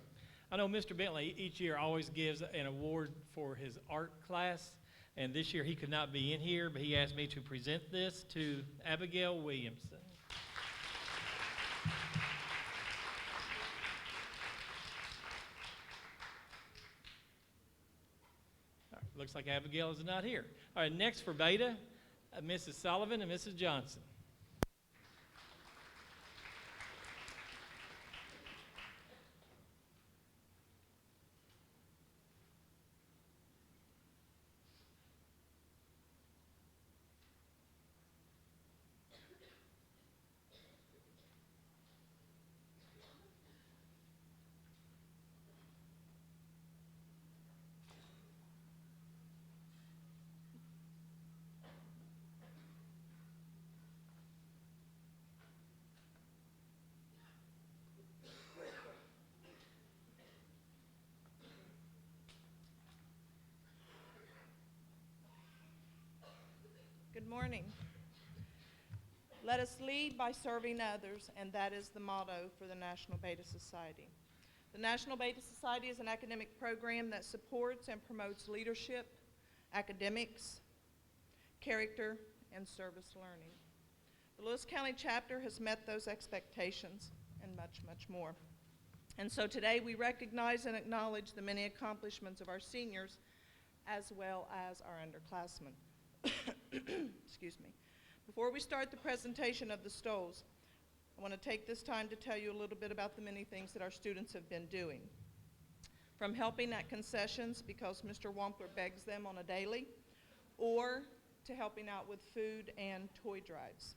I know Mr. Bentley each year always gives an award for his art class, and this year he could not be in here, but he asked me to present this to Abigail Williamson. All right, looks like Abigail is not here. All right, next for Beta, Mrs. Sullivan and Mrs. Johnson. Good morning. Let us lead by serving others, and that is the motto for the National Beta Society. The National Beta Society is an academic program that supports and promotes leadership, academics, character, and service learning. The Lewis County chapter has met those expectations and much, much more. And so today we recognize and acknowledge the many accomplishments of our seniors as well as our underclassmen. Excuse me. Before we start the presentation of the Stoles, I want to take this time to tell you a little bit about the many things that our students have been doing. From helping at concessions because Mr. Wampler begs them on a daily, or to helping out with food and toy drives.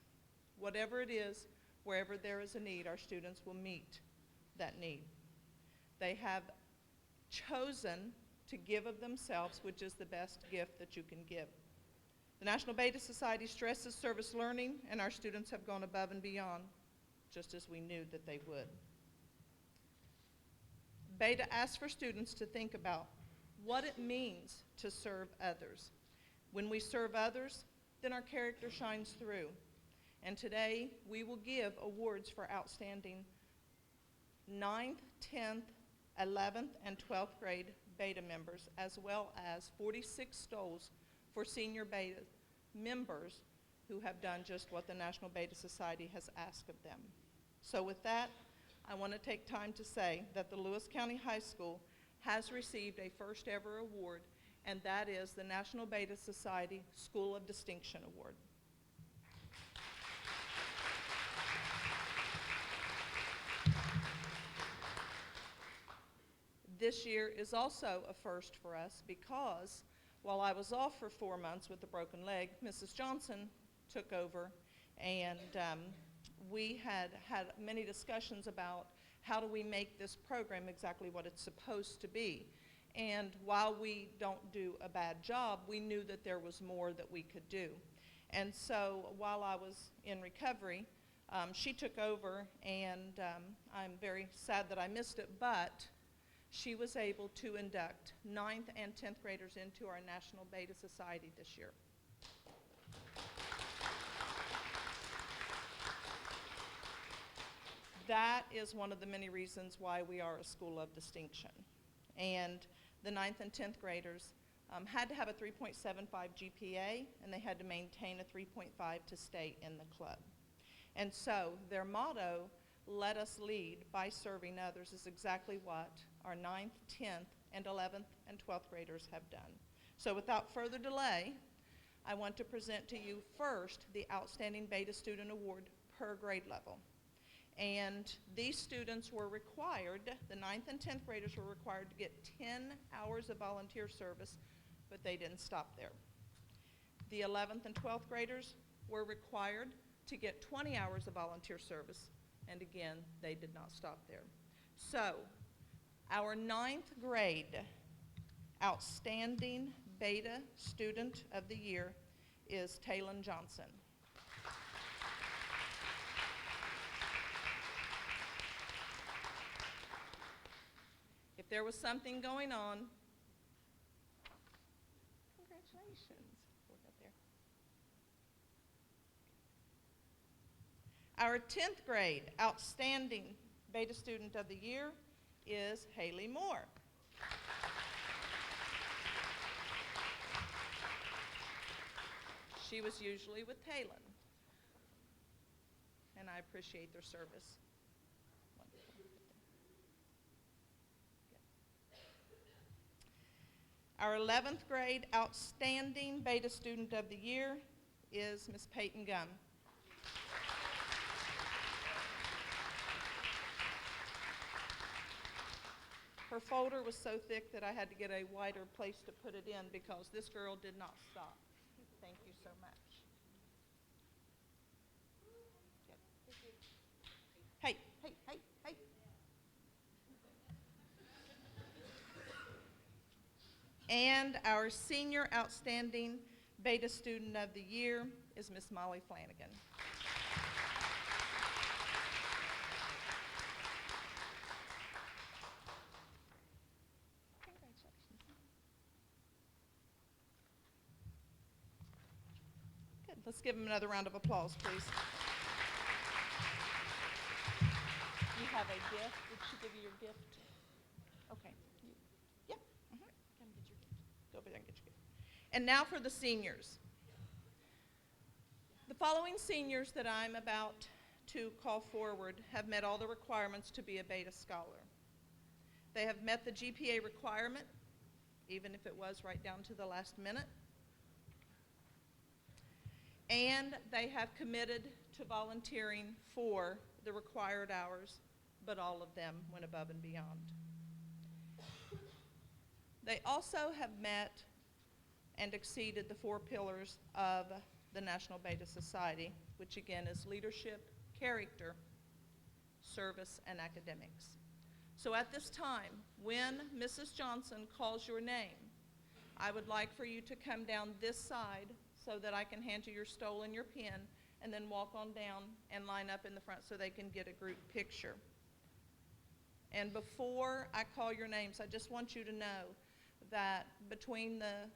Whatever it is, wherever there is a need, our students will meet that need. They have chosen to give of themselves, which is the best gift that you can give. The National Beta Society stresses service learning, and our students have gone above and beyond, just as we knew that they would. Beta asks for students to think about what it means to serve others. When we serve others, then our character shines through. And today, we will give awards for outstanding 9th, 10th, 11th, and 12th grade Beta members, as well as 46 stoles for senior Beta members who have done just what the National Beta Society has asked of them. So with that, I want to take time to say that the Lewis County High School has received a first ever award, and that is the National Beta Society School of Distinction Award. This year is also a first for us because while I was off for 4 months with a broken leg, Mrs. Johnson took over, and we had many discussions about how do we make this program exactly what it's supposed to be. And while we don't do a bad job, we knew that there was more that we could do. And so while I was in recovery, she took over, and I'm very sad that I missed it, but she was able to induct 9th and 10th graders into our National Beta Society this year. That is one of the many reasons why we are a school of distinction. And the 9th and 10th graders had to have a 3.75 GPA, and they had to maintain a 3.5 to stay in the club. And so their motto, "Let us lead by serving others," is exactly what our 9th, 10th, and 11th, and 12th graders have done. So without further delay, I want to present to you first the Outstanding Beta Student Award per grade level. And these students were required, the 9th and 10th graders were required to get 10 hours of volunteer service, but they didn't stop there. The 11th and 12th graders were required to get 20 hours of volunteer service, and again, they did not stop there. So, our 9th grade Outstanding Beta Student of the Year is Taylon Johnson. If there was something going on, congratulations. Look up there. Our 10th grade Outstanding Beta Student of the Year is Haley Moore. She was usually with Taylon, and I appreciate their service. Our 11th grade Outstanding Beta Student of the Year is Miss Peyton Gum. Her folder was so thick that I had to get a wider place to put it in because this girl did not stop. Thank you so much. Hey, hey, hey, hey. And our Senior Outstanding Beta Student of the Year is Miss Molly Flanagan. Good. Let's give them another round of applause, please. You have a gift. Did she give you your gift? Okay. Yeah. Come get your gift. Go over there and get your gift. And now for the seniors. The following seniors that I'm about to call forward have met all the requirements to be a Beta Scholar. They have met the GPA requirement, even if it was right down to the last minute. And they have committed to volunteering for the required hours, but all of them went above and beyond. They also have met and exceeded the 4 pillars of the National Beta Society, which again is leadership, character, service, and academics. So at this time, when Mrs. Johnson calls your name, I would like for you to come down this side so that I can hand you your stole and your pen, and then walk on down and line up in the front so they can get a group picture. And before I call your names, I just want you to know that between the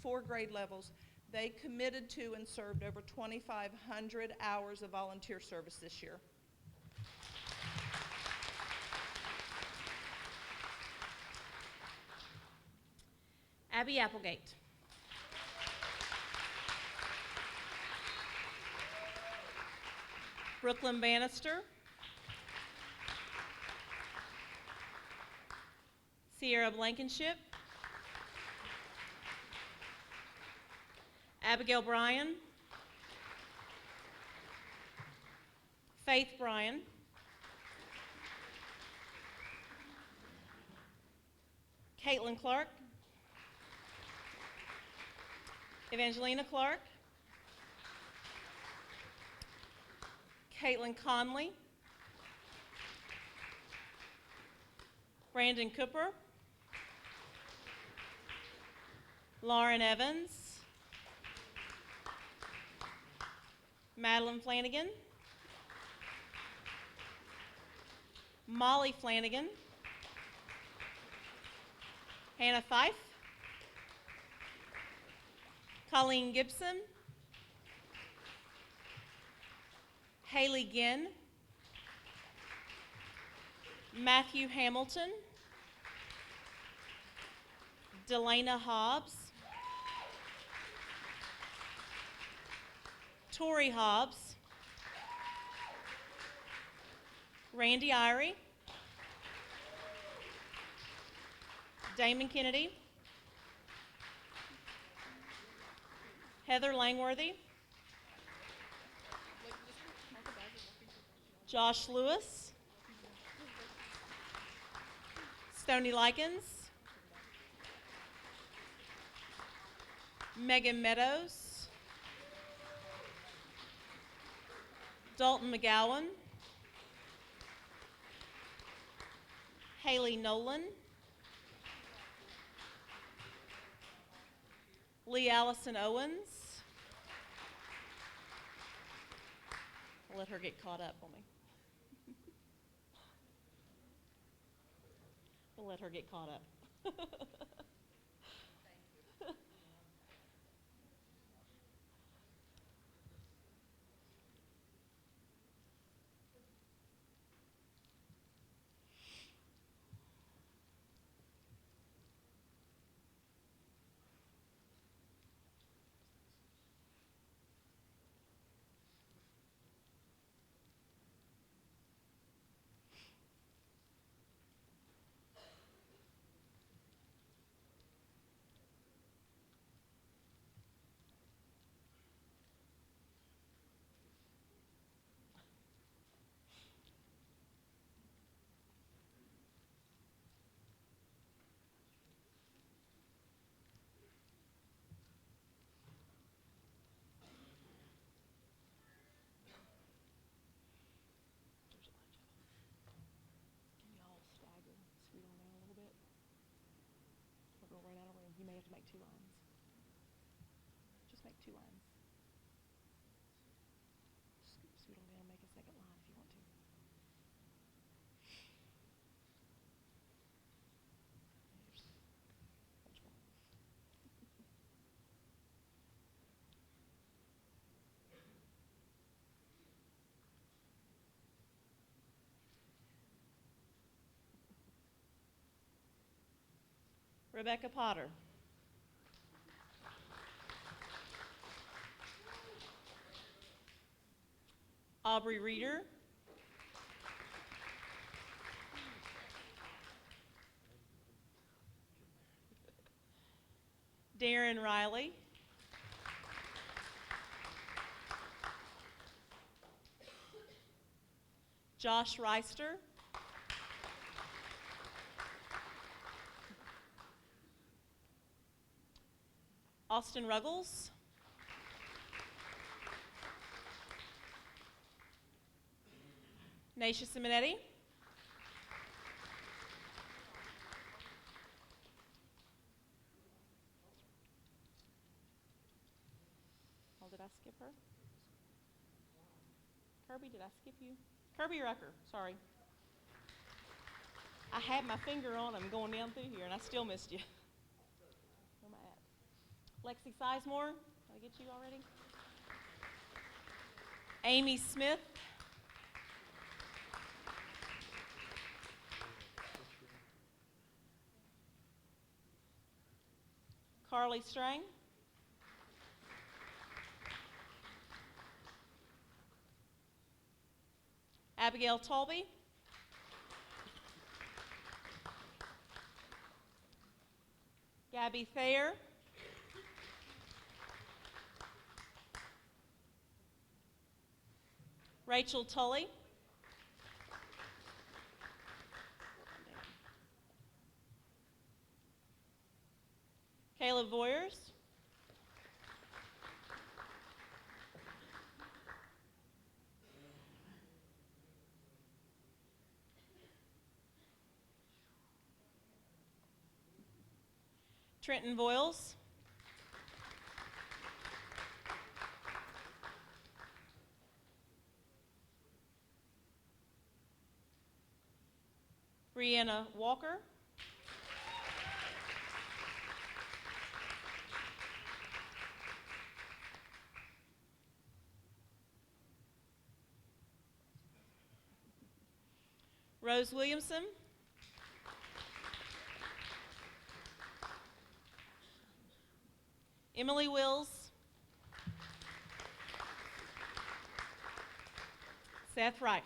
4 grade levels, They committed to and served over 2,500 hours of volunteer service this year. Abby Applegate. Brooklyn Bannister. Sierra Blankenship. Abigail Bryan. Faith Bryan. Caitlin Clark. Evangelina Clark. Caitlin Conley. Brandon Cooper. Lauren Evans. Madeline Flanagan. Molly Flanagan. Hannah Fife. Colleen Gibson. Haley Ginn. Matthew Hamilton. Delana Hobbs. Tori Hobbs. Randy Irie. Damon Kennedy. Heather Langworthy. Josh Lewis. Stony Likens. Megan Meadows. Dalton McGowan. Haley Nolan. Lee Allison Owens. I'll let her get caught up on me. I'll let her get caught up. You may have to make 2 lines. Just make 2 lines. Scoot on down and make a second line if you want to. Rebecca Potter. Aubrey Reeder. Darren Riley. Josh Reister. Austin Ruggles. Naisha Simonetti. Oh, did I skip her? Kirby, did I skip you? Kirby Rucker, sorry. I had my finger on him going down through here, and I still missed you. Where am I at? Lexi Sizemore. I get you already? Amy Smith. Carly Strang. Abigail Tolby. Gabby Thayer. Rachel Tully. Caleb Voyers. Trenton Voiles. Brianna Walker. Rose Williamson. Emily Wills. Seth Wright.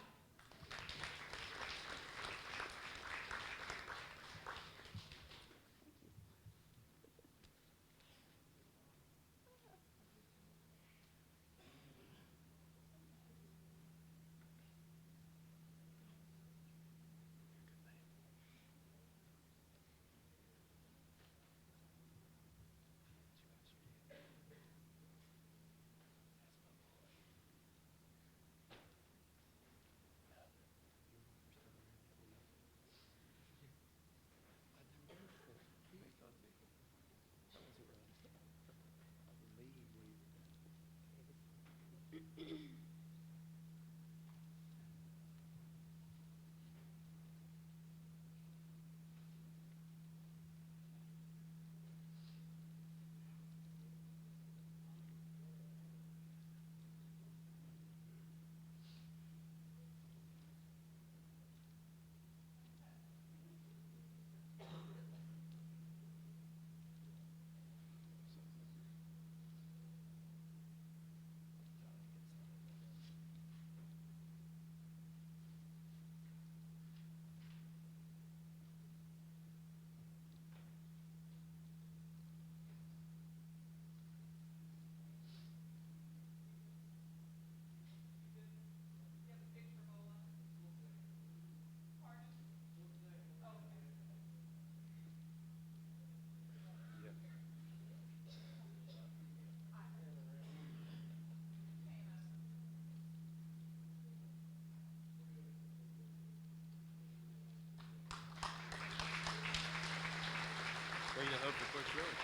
Way to hope for quick road.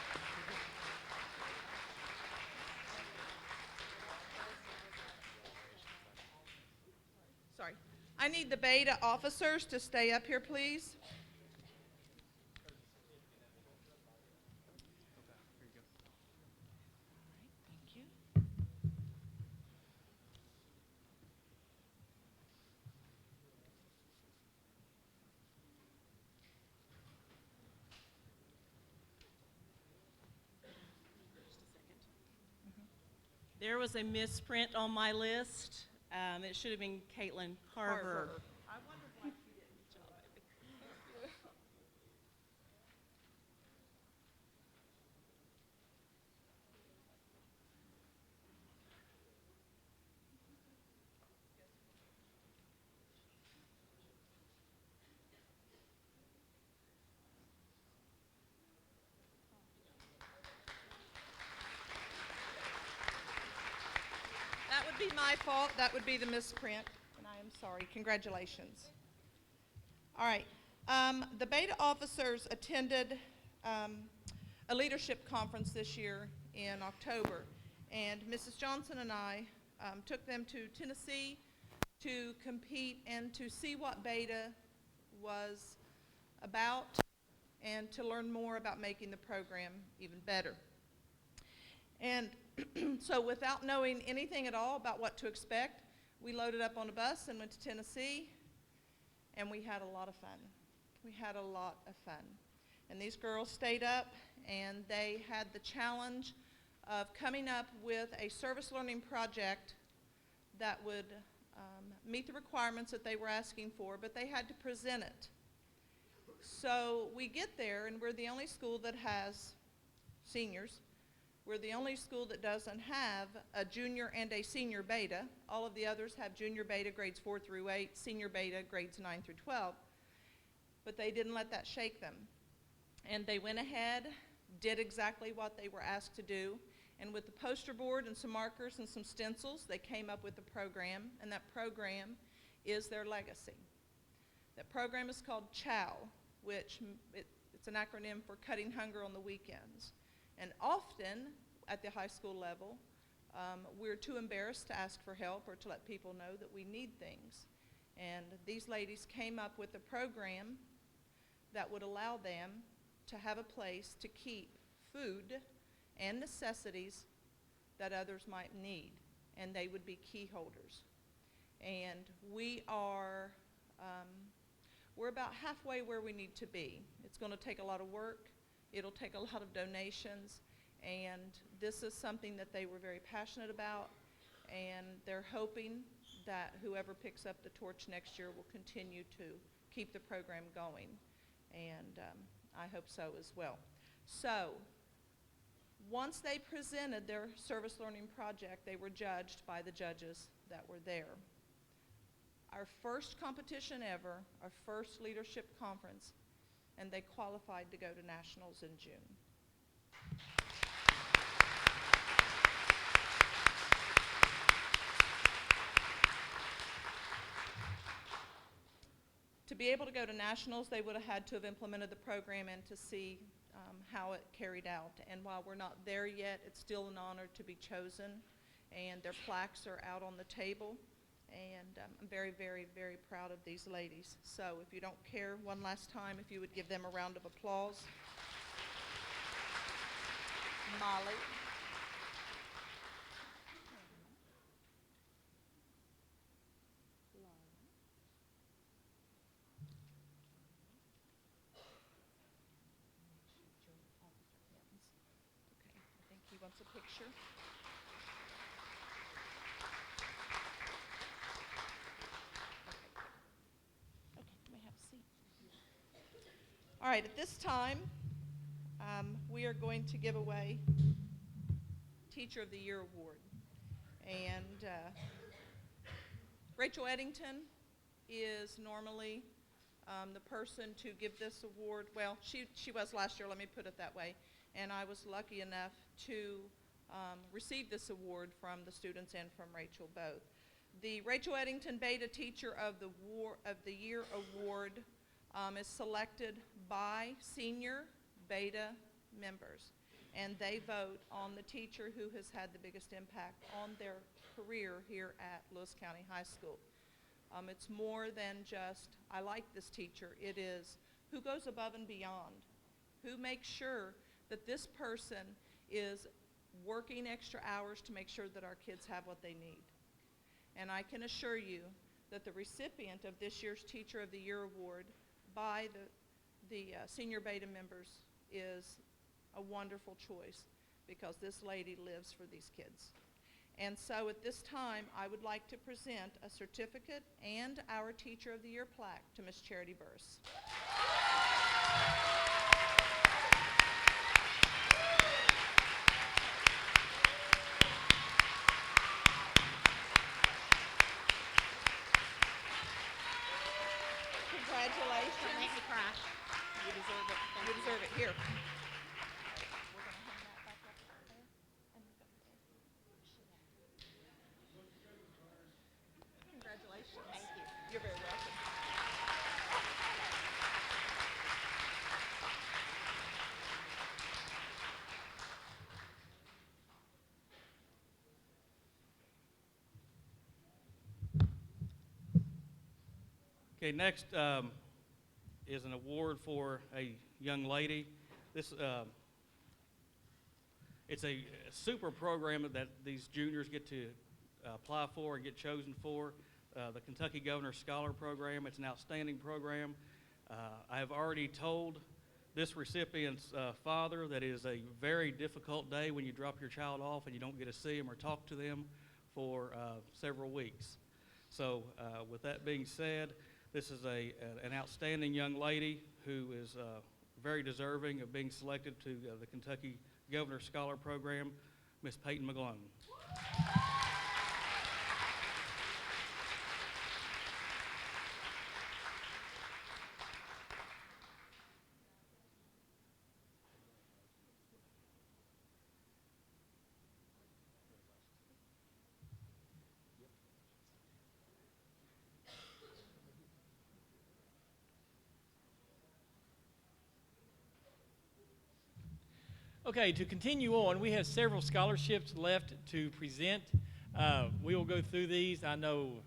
Sorry. I need the Beta officers to stay up here, please. Thank you. There was a misprint on my list. It should have been Caitlin Carver. I wondered why she didn't. That would be my fault. That would be the misprint, and I am sorry. Congratulations. All right. The Beta officers attended a leadership conference this year in October, and Mrs. Johnson and I took them to Tennessee to compete and to see what Beta was about and to learn more about making the program even better. And So without knowing anything at all about what to expect, we loaded up on a bus and went to Tennessee, and we had a lot of fun. We had a lot of fun. And these girls stayed up, and they had the challenge of coming up with a service learning project that would meet the requirements that they were asking for, but they had to present it. So we get there, and we're the only school that has seniors. We're the only school that doesn't have a junior and a senior beta. All of the others have junior beta grades 4 through 8, senior beta grades 9 through 12. But they didn't let that shake them. And they went ahead, did exactly what they were asked to do, and with the poster board and some markers and some stencils, they came up with a program, and that program is their legacy. That program is called CHOW, which it's an acronym for Cutting Hunger on the Weekends. And often, at the high school level, we're too embarrassed to ask for help or to let people know that we need things. And these ladies came up with a program that would allow them to have a place to keep food and necessities that others might need, and they would be key holders. And we're about halfway where we need to be. It's going to take a lot of work. It'll take a lot of donations, and this is something that they were very passionate about, and they're hoping that whoever picks up the torch next year will continue to keep the program going, and I hope so as well. So once they presented their service learning project, they were judged by the judges that were there. Our first competition ever, our first leadership conference, and they qualified to go to nationals in June. To be able to go to nationals, they would have had to have implemented the program and to see how it carried out. And while we're not there yet, it's still an honor to be chosen, and their plaques are out on the table. And I'm very, very, very proud of these ladies. So if you don't care, one last time, if you would give them a round of applause. Molly. Okay, I think he wants a picture. All right, at this time, we are going to give away Teacher of the Year Award. And Rachel Eddington is normally the person to give this award. Well, she was last year, let me put it that way. And I was lucky enough to receive this award from the students and from Rachel both. The Rachel Eddington Beta Teacher of the Year Award is selected by senior beta members, and they vote on the teacher who has had the biggest impact on their career here at Lewis County High School. It's more than just, I like this teacher. It is who goes above and beyond, who makes sure that this person is working extra hours to make sure that our kids have what they need. And I can assure you that the recipient of this year's Teacher of the Year Award by the senior beta members is a wonderful choice, because this lady lives for these kids. And so at this time, I would like to present a certificate and our Teacher of the Year plaque to Miss Charity Burris. Congratulations. Don't make me cry. You deserve it. You deserve it. Here. Congratulations. Thank you. You're very welcome. Okay, next is an award for a young lady. This It's a super program that these juniors get to apply for and get chosen for. The Kentucky Governor Scholar Program, it's an outstanding program. I have already told this recipient's father that it is a very difficult day when you drop your child off and you don't get to see them or talk to them for several weeks. So with that being said, this is an outstanding young lady who is very deserving of being selected to the Kentucky Governor Scholar Program, Miss Peyton McGlone. Okay, to continue on, we have several scholarships left to present. We will go through these. I know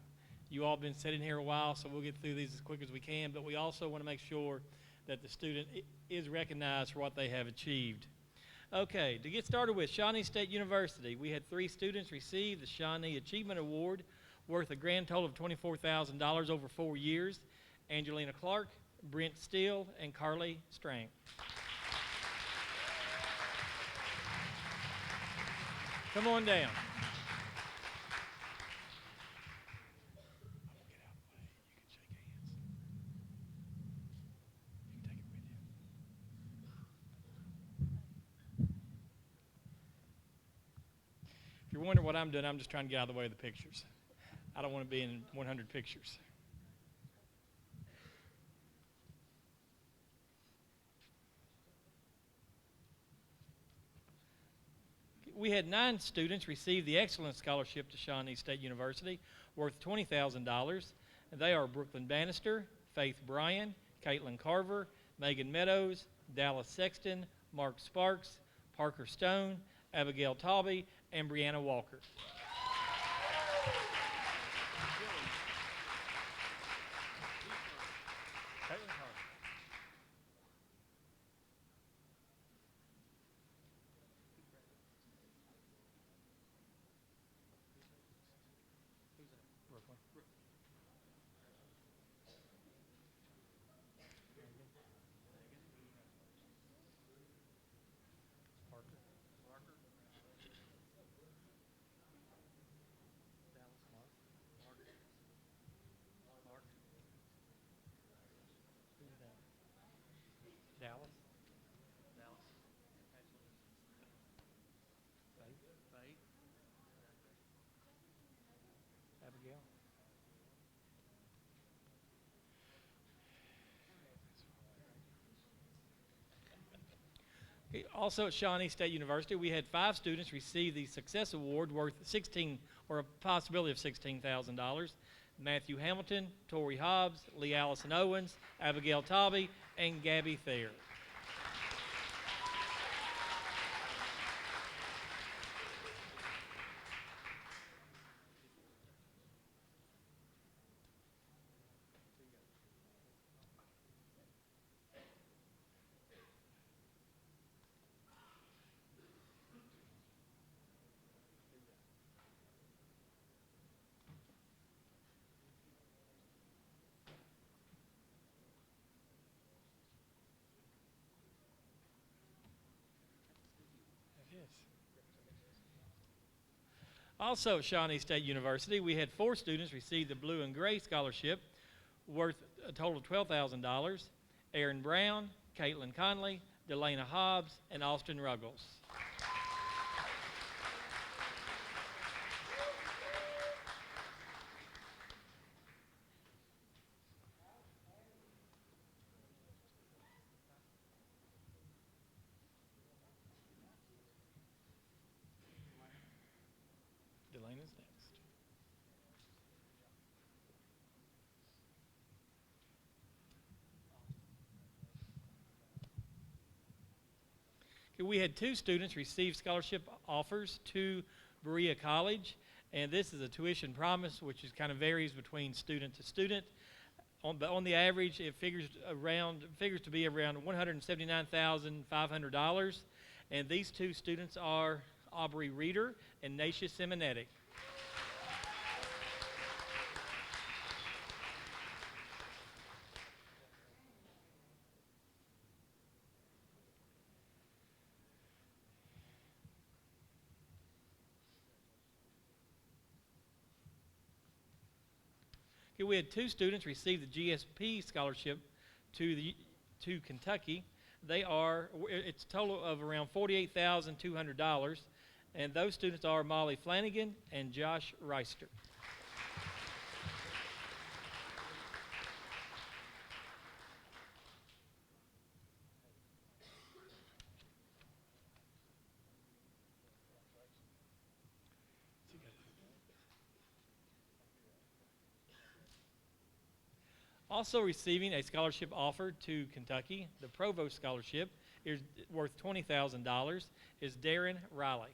you all been sitting here a while, so we'll get through these as quick as we can, but we also want to make sure that the student is recognized for what they have achieved. Okay, to get started with Shawnee State University, we had 3 students receive the Shawnee Achievement Award worth a grand total of $24,000 over 4 years: Angelina Clark, Brent Steele, and Carly Strang. Come on down. If you're wondering what I'm doing, I'm just trying to get out of the way of the pictures. I don't want to be in 100 pictures. We had 9 students receive the Excellence Scholarship to Shawnee State University, worth $20,000. They are Brooklyn Bannister, Faith Bryan, Caitlin Carver, Megan Meadows, Dallas Sexton, Mark Sparks, Parker Stone, Abigail Tauby, and Brianna Walker. Dallas. Faith. Abigail. Okay, also at Shawnee State University, we had 5 students receive the Success Award worth a possibility of $16,000. Matthew Hamilton, Tori Hobbs, Lee Allison Owens, Abigail Tauby, and Gabby Thayer. Also at Shawnee State University, we had 4 students receive the Blue and Gray Scholarship worth a total of $12,000. Aaron Brown, Caitlin Conley, Delana Hobbs, and Austin Ruggles. Delana's next. Okay, we had 2 students receive scholarship offers to Berea College, and this is a tuition promise, which is kind of varies between student to student. But on the average, it figures to be around $179,500. And these two students are Aubrey Reeder and Naisha Simonetti. Okay, we had two students receive the GSP scholarship to Kentucky. It's a total of around $48,200, and those students are Molly Flanagan and Josh Reister. Also receiving a scholarship offer to Kentucky, the Provost Scholarship, is worth $20,000, is Darren Riley.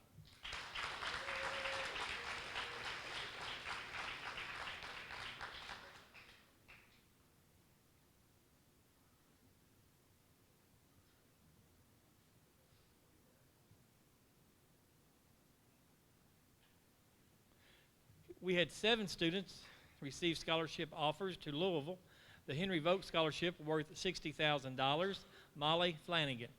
We had 7 students receive scholarship offers to Louisville. The Henry Vogt Scholarship worth $60,000, Molly Flanagan.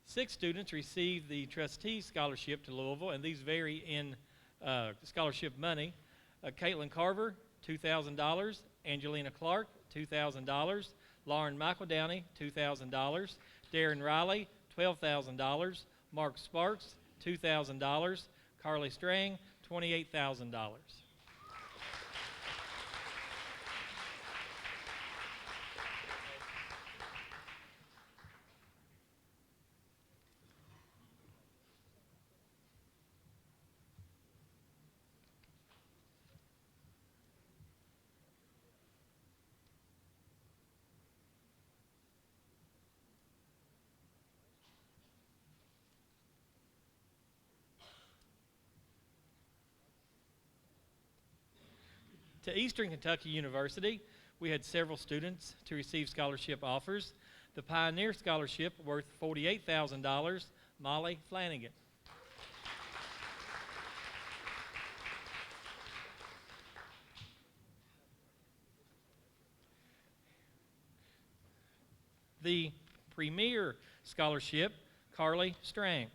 Six students received the Trustees Scholarship to Louisville, and these vary in scholarship money. Caitlin Carver, $2,000. Angelina Clark, $2,000. Lauren McEldowney, $2,000. Darren Riley, $12,000. Mark Sparks, $2,000. Carly Strang, $28,000. To Eastern Kentucky University, we had several students to receive scholarship offers. The Pioneer Scholarship worth $48,000, Molly Flanagan. The Premier Scholarship, Carly Strang.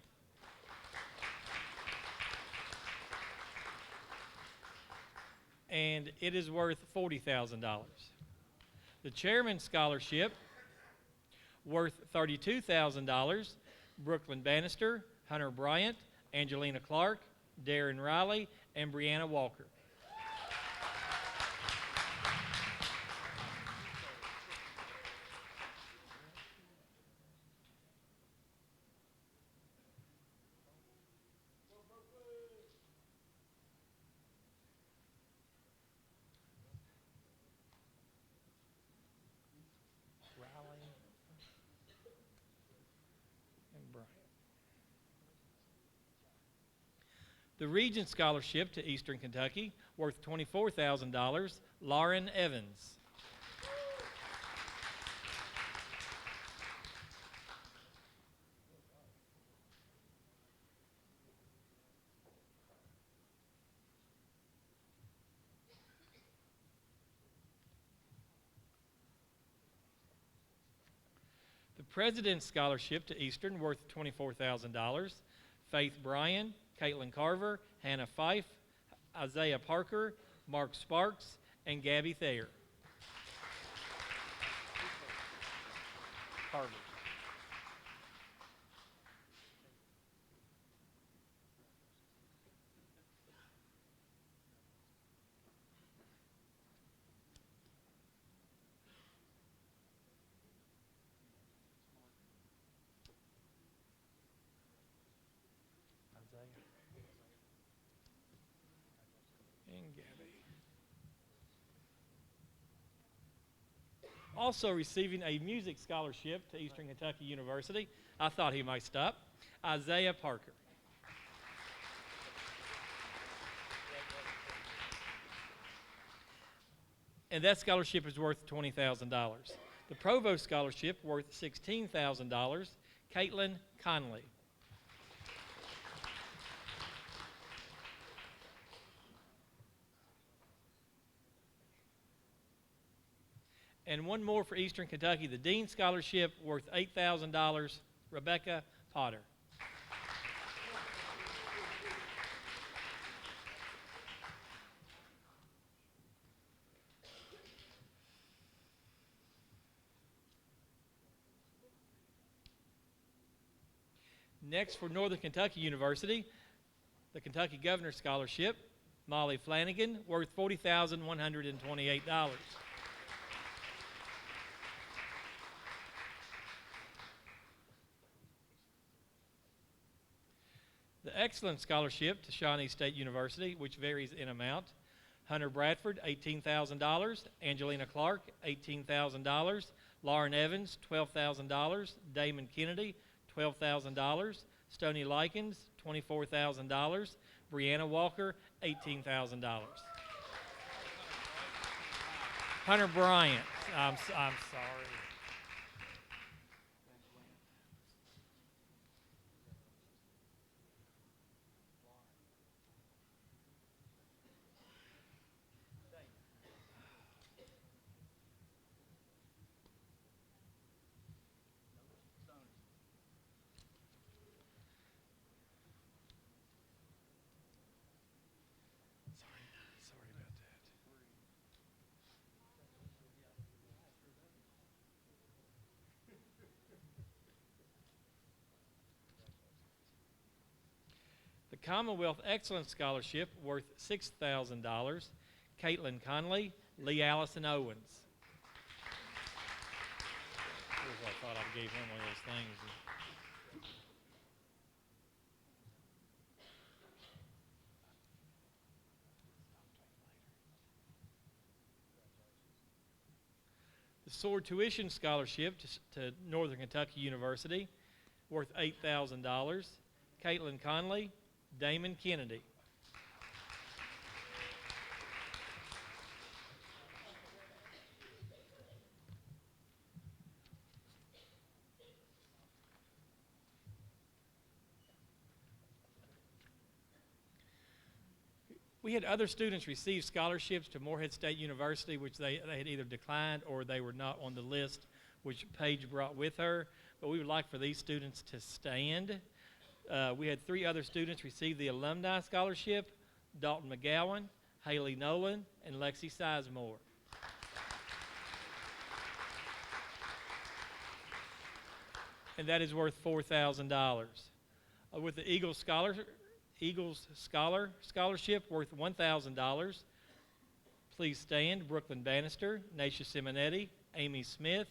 And it is worth $40,000. The Chairman Scholarship, worth $32,000, Brooklyn Bannister, Hunter Bryant, Angelina Clark, Darren Riley, and Brianna Walker. The Regent Scholarship to Eastern Kentucky, worth $24,000, Lauren Evans. The President's Scholarship to Eastern, worth $24,000, Faith Bryan, Caitlin Carver, Hannah Fife, Isaiah Parker, Mark Sparks, and Gabby Thayer. Carver. And Gabby. Also receiving a music scholarship to Eastern Kentucky University, I thought he might stop, Isaiah Parker. and that scholarship is worth $20,000. The Provost Scholarship, worth $16,000, Caitlin Conley. And one more for Eastern Kentucky, the Dean Scholarship, worth $8,000, Rebecca Potter. Next, for Northern Kentucky University, the Kentucky Governor Scholarship, Molly Flanagan, worth $40,128. The Excellence Scholarship to Shawnee State University, which varies in amount, Hunter Bradford, $18,000, Angelina Clark, $18,000, Lauren Evans, $12,000, Damon Kennedy, $12,000, Stony Likens, $24,000, Brianna Walker, $18,000. Hunter Bryant, I'm sorry. Sorry about that. The Commonwealth Excellence Scholarship, worth $6,000, Caitlin Conley, Lee Allison Owens. I thought I gave him one of those things. The Sword Tuition Scholarship to Northern Kentucky University, worth $8,000, Caitlin Conley, Damon Kennedy. We had other students receive scholarships to Morehead State University, which they had either declined or they were not on the list, which Paige brought with her. But we would like for these students to stand. We had 3 other students receive the Alumni Scholarship, Dalton McGowan, Haley Nolan, and Lexi Sizemore. And that is worth $4,000. With the Eagles Scholar Scholarship, worth $1,000. Please stand. Brooklyn Bannister, Nasha Simonetti, Amy Smith,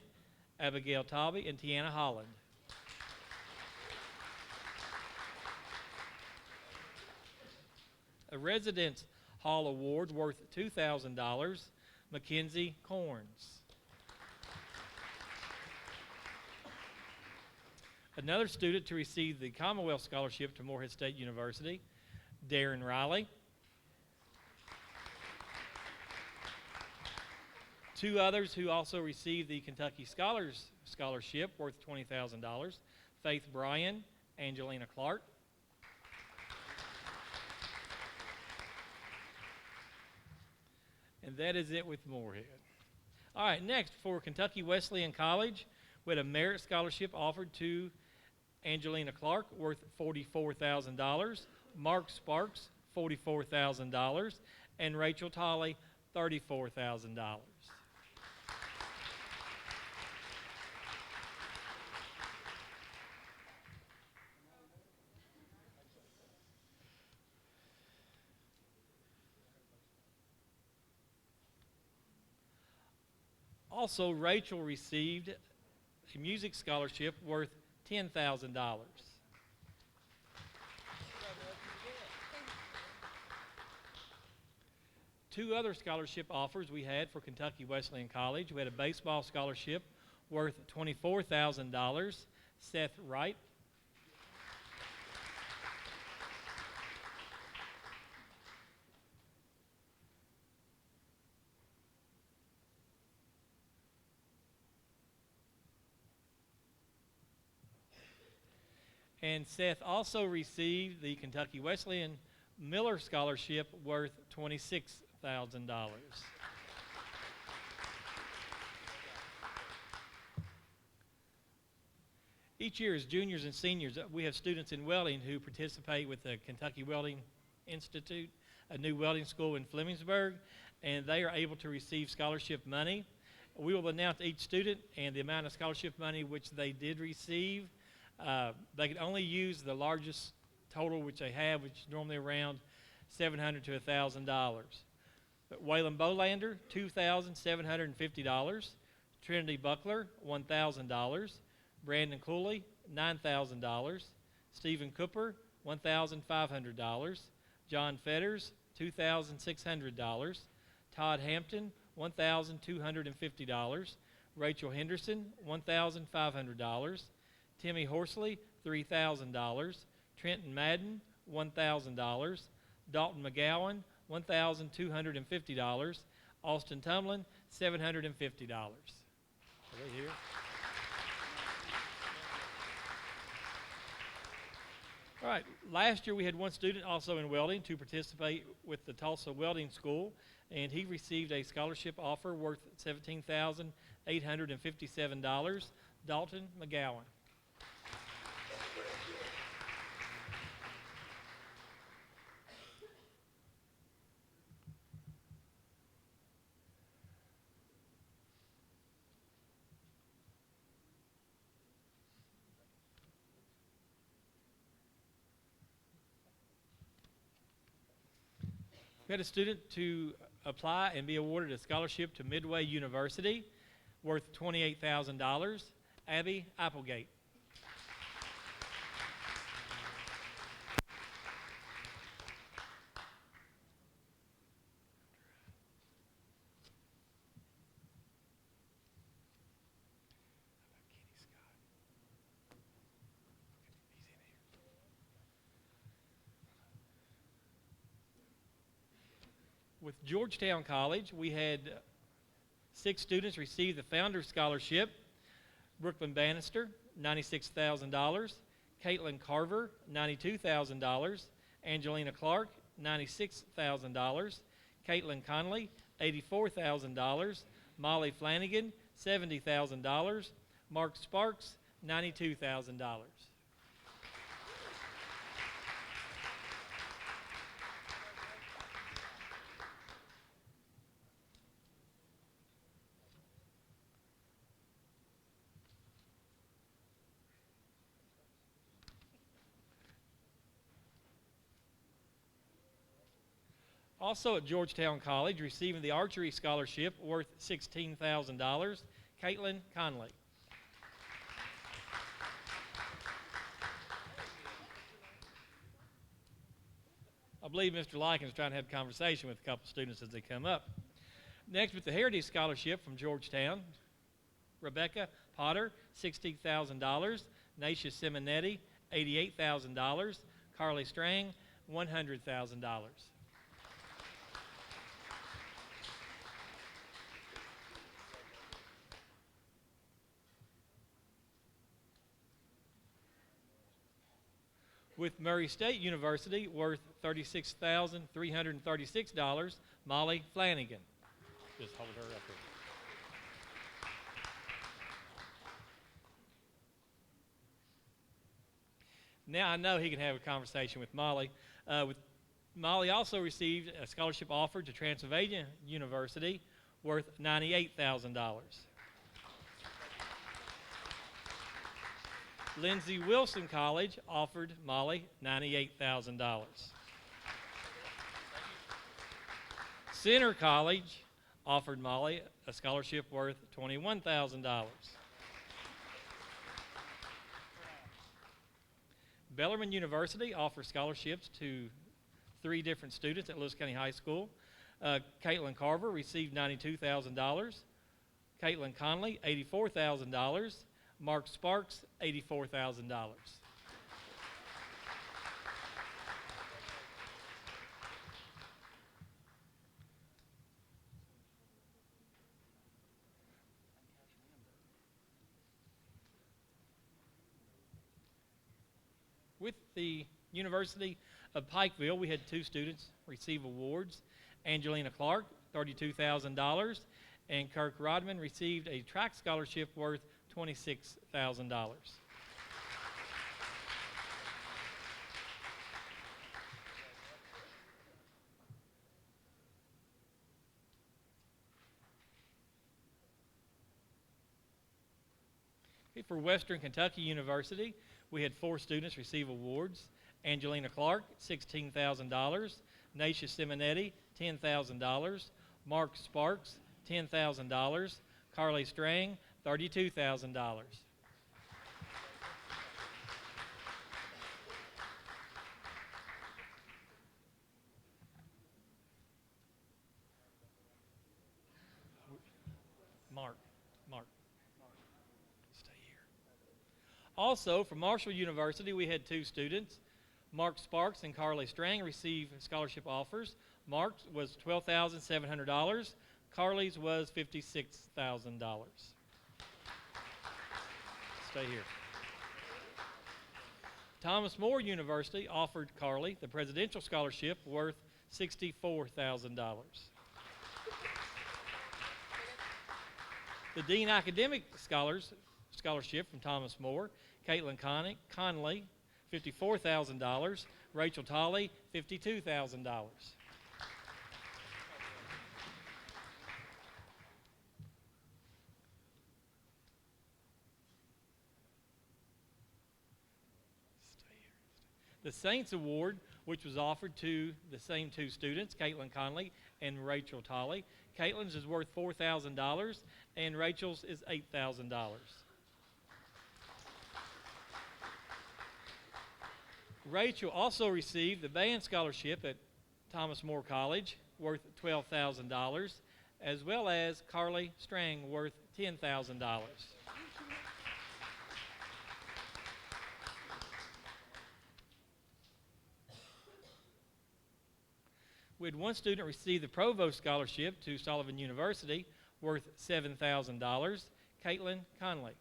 Abigail Tobby, and Tiana Holland. A Residence Hall Award worth $2,000, Mackenzie Corns. Another student to receive the Commonwealth Scholarship to Morehead State University, Darren Riley. 2 others who also received the Kentucky Scholars Scholarship worth $20,000, Faith Bryan, Angelina Clark. And that is it with Morehead. All right, next, for Kentucky Wesleyan College, we had a merit scholarship offered to Angelina Clark, worth $44,000, Mark Sparks, $44,000, and Rachel Tolley, $34,000. Also, Rachel received a music scholarship worth $10,000. 2 other scholarship offers we had for Kentucky Wesleyan College. We had a baseball scholarship worth $24,000, Seth Wright. And Seth also received the Kentucky Wesleyan Miller Scholarship worth $26,000. Each year as juniors and seniors, we have students in welding who participate with the Kentucky Welding Institute, a new welding school in Flemingsburg, and they are able to receive scholarship money. We will announce each student and the amount of scholarship money which they did receive. They can only use the largest total which they have, which is normally around $700 to $1,000. But Waylon Bolander, $2,750. Trinity Buckler, $1,000. Brandon Cooley, $9,000. Stephen Cooper, $1,500. John Fetters, $2,600. Todd Hampton, $1,250. Rachel Henderson, $1,500. Timmy Horsley, $3,000. Trenton Madden, $1,000. Dalton McGowan, $1,250. Austin Tumlin, $750. Are they here? All right, last year we had one student also in welding to participate with the Tulsa Welding School, and he received a scholarship offer worth $17,857. Dalton McGowan. We had a student to apply and be awarded a scholarship to Midway University worth $28,000, Abby Applegate. With Georgetown College, we had 6 students receive the Founders Scholarship. Brooklyn Bannister, $96,000. Caitlin Carver, $92,000. Angelina Clark, $96,000. Caitlin Conley, $84,000. Molly Flanagan, $70,000. Mark Sparks, $92,000. Also at Georgetown College, receiving the archery scholarship worth $16,000, Caitlin Conley. I believe Mr. Likens is trying to have a conversation with a couple students as they come up. Next, with the Heritage Scholarship from Georgetown, Rebecca Potter, $60,000, Naisha Simonetti, $88,000, Carly Strang, $100,000. With Murray State University, worth $36,336, Molly Flanagan. Just hold her up here. Now I know he can have a conversation with Molly. Molly also received a scholarship offer to Transylvania University worth $98,000. Lindsey Wilson College offered Molly $98,000. Center College offered Molly a scholarship worth $21,000. Bellarmine University offers scholarships to 3 different students at Lewis County High School. Caitlin Carver received $92,000. Caitlin Conley, $84,000. Mark Sparks, $84,000. With the University of Pikeville, we had 2 students receive awards. Angelina Clark, $32,000, and Kirk Rodman received a track scholarship worth $26,000. For Western Kentucky University, we had 4 students receive awards. Angelina Clark, $16,000. Naisha Simonetti, $10,000. Mark Sparks, $10,000. Carly Strang, $32,000. Mark. Stay here. Also, from Marshall University, we had 2 students. Mark Sparks and Carly Strang receive scholarship offers. Mark's was $12,700. Carly's was $56,000. Stay here. Thomas More University offered Carly the Presidential Scholarship worth $64,000. The Dean Academic Scholarship from Thomas More, Caitlin Conley, $54,000. Rachel Tolley, $52,000. The Saints Award, which was offered to the same 2 students, Caitlin Conley and Rachel Tolley. Caitlin's is worth $4,000, and Rachel's is $8,000. Rachel also received the band scholarship at Thomas More College, worth $12,000, as well as Carly Strang, worth $10,000. We had 1 student receive the Provost Scholarship to Sullivan University, worth $7,000, Caitlin Conley.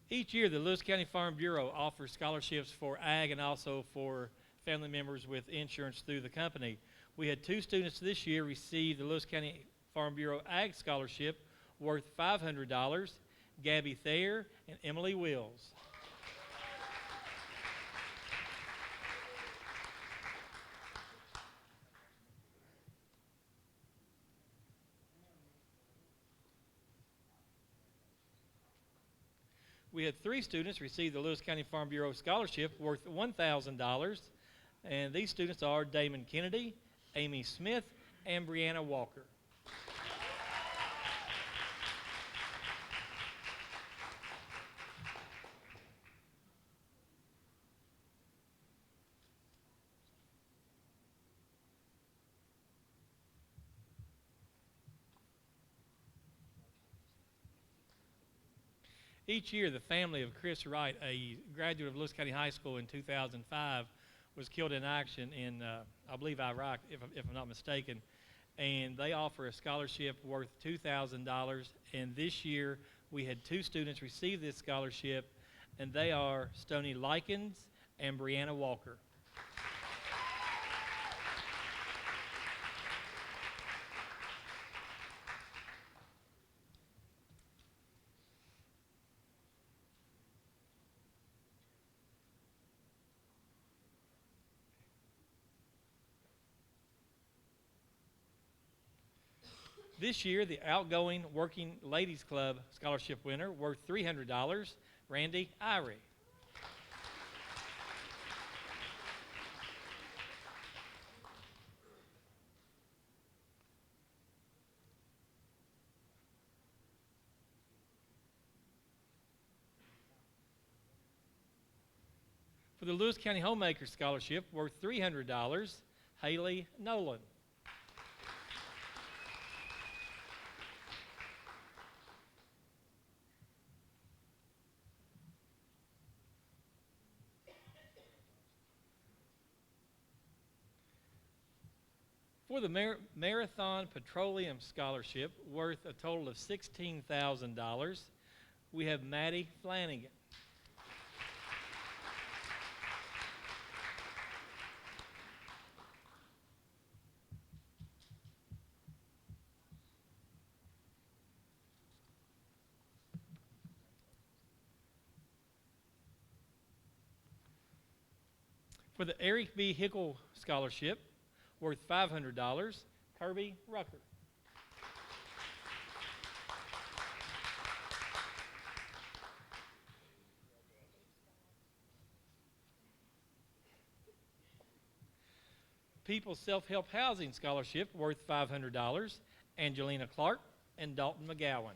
Each year, the Lewis County Farm Bureau offers scholarships for ag and also for family members with insurance through the company. We had 2 students this year receive the Lewis County Farm Bureau Ag Scholarship worth $500, Gabby Thayer and Emily Wills. We had 3 students receive the Lewis County Farm Bureau Scholarship worth $1,000, and these students are Damon Kennedy, Amy Smith, and Brianna Walker. Each year, the family of Chris Wright, a graduate of Lewis County High School in 2005, was killed in action in, I believe, Iraq, if I'm not mistaken. And they offer a scholarship worth $2,000. And this year, we had 2 students receive this scholarship, and they are Stoney Likens and Brianna Walker. This year, the outgoing Working Ladies Club scholarship winner, worth $300, Randy Irie. For the Lewis County Homemaker Scholarship, worth $300, Haley Nolan. For the Marathon Petroleum Scholarship, worth a total of $16,000, we have Maddie Flanagan. For the Eric B. Hickle Scholarship, worth $500, Kirby Rucker. People's Self-Help Housing Scholarship, worth $500, Angelina Clark and Dalton McGowan.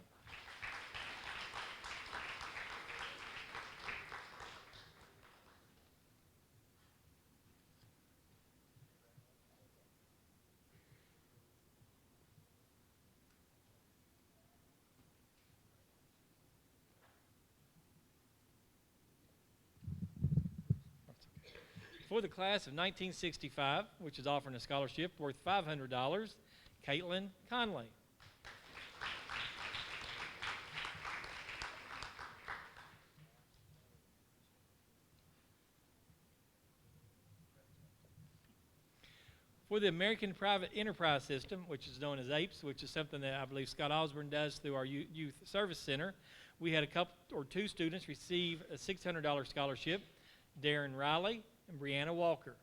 For the class of 1965, which is offering a scholarship worth $500, Caitlin Conley. For the American Private Enterprise System, which is known as APES, which is something that I believe Scott Osborne does through our Youth Service Center, we had two students receive a $600 scholarship, Darren Riley and Brianna Walker.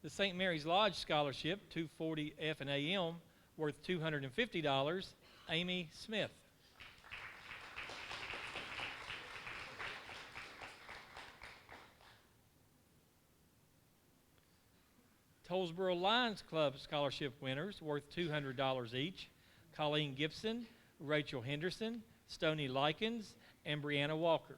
The St. Mary's Lodge Scholarship, 240 F and AM, worth $250, Amy Smith. Tollsboro Lions Club Scholarship winners, worth $200 each, Colleen Gibson, Rachel Henderson, Stoney Likens, and Brianna Walker.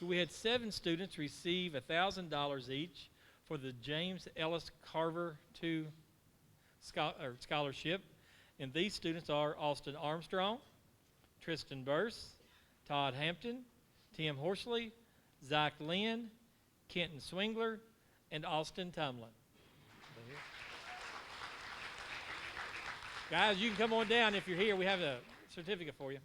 We had 7 students receive $1,000 each for the James Ellis Carver II Scholarship. And these students are Austin Armstrong, Tristan Burse, Todd Hampton, Tim Horsley, Zach Lynn, Kenton Swingler, and Austin Tumlin. Guys, you can come on down if you're here. We have a certificate for you.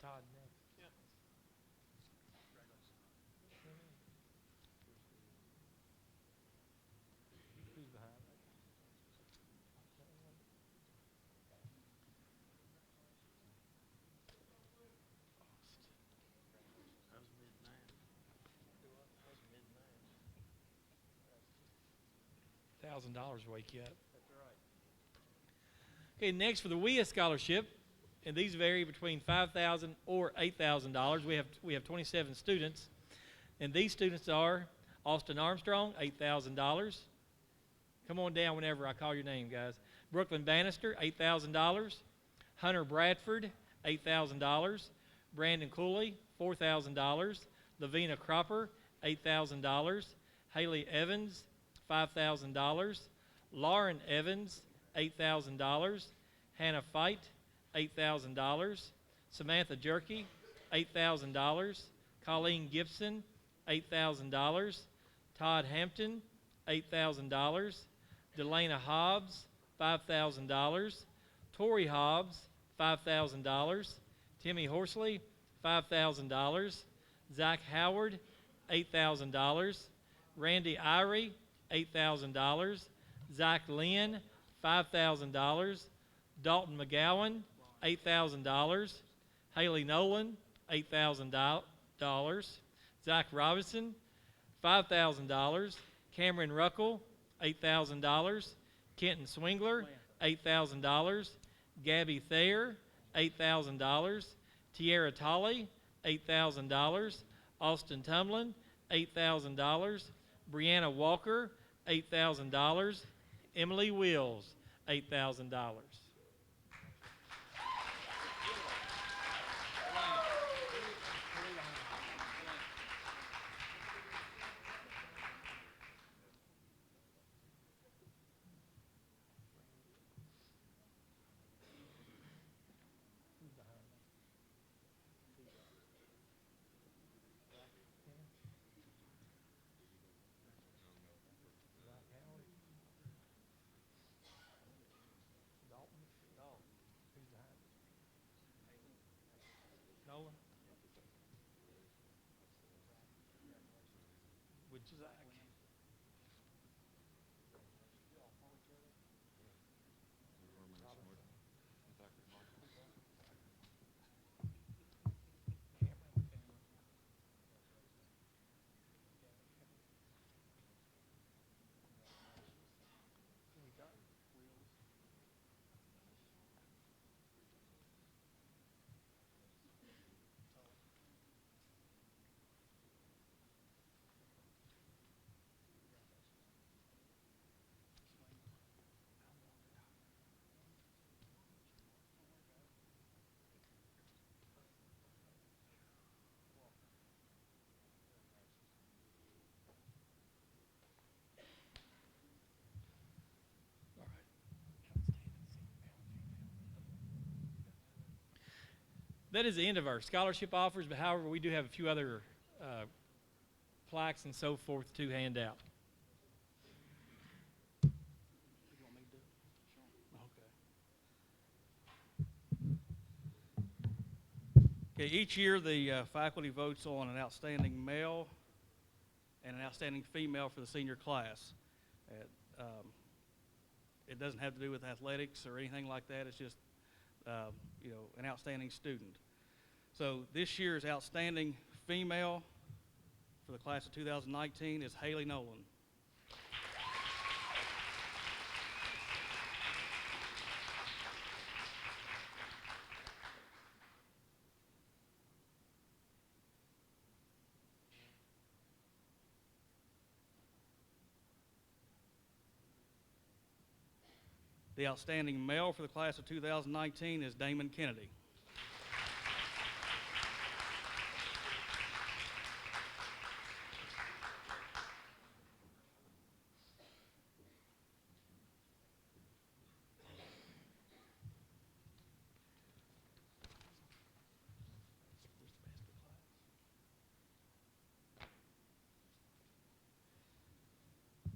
Todd next. Yep. Who's behind me? $1,000 wake you up. That's right. Okay, next for the WIA scholarship. And these vary between $5,000 or $8,000. We have 27 students, and these students are Austin Armstrong, $8,000. Come on down whenever I call your name, guys. Brooklyn Bannister, $8,000. Hunter Bradford, $8,000. Brandon Cooley, $4,000. Lavina Cropper, $8,000. Haley Evans, $5,000. Lauren Evans, $8,000. Hannah Fight, $8,000. Samantha Jerky, $8,000. Colleen Gibson, $8,000. Todd Hampton, $8,000. Delana Hobbs, $5,000. Tori Hobbs, $5,000. Timmy Horsley, $5,000. Zach Howard, $8,000. Randy Irie, $8,000. Zach Lynn, $5,000. Dalton McGowan, $8,000. Haley Nolan, $8,000. Zach Robinson, $5,000. Cameron Ruckle, $8,000. Kenton Swingler, $8,000. Gabby Thayer, $8,000. Tierra Tolley, $8,000. Austin Tumlin, $8,000. Brianna Walker, $8,000. Emily Wills, $8,000. Nolan? With Zach. That is the end of our scholarship offers, but however, we do have a few other plaques and so forth to hand out. Okay, each year the faculty votes on an outstanding male and an outstanding female for the senior class. It doesn't have to do with athletics or anything like that. It's just an outstanding student. So this year's outstanding female for the class of 2019 is Haley Nolan. The outstanding male for the class of 2019 is Damon Kennedy.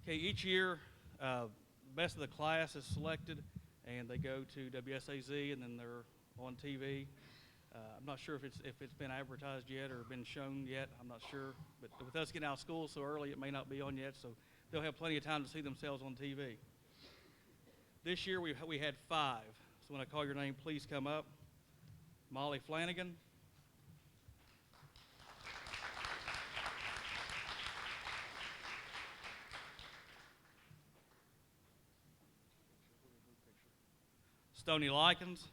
Okay, each year, best of the class is selected, and they go to WSAZ, and then they're on TV. I'm not sure if it's been advertised yet or been shown yet. I'm not sure, but with us getting out of school so early, it may not be on yet. So they'll have plenty of time to see themselves on TV. This year we had 5. So when I call your name, please come up. Molly Flanagan. Stony Likens.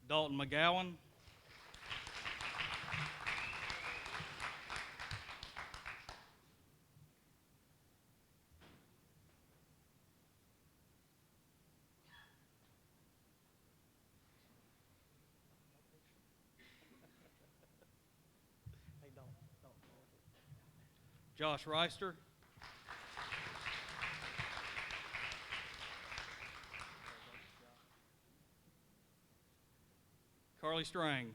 Dalton McGowan. Josh Reister. Carly Strang.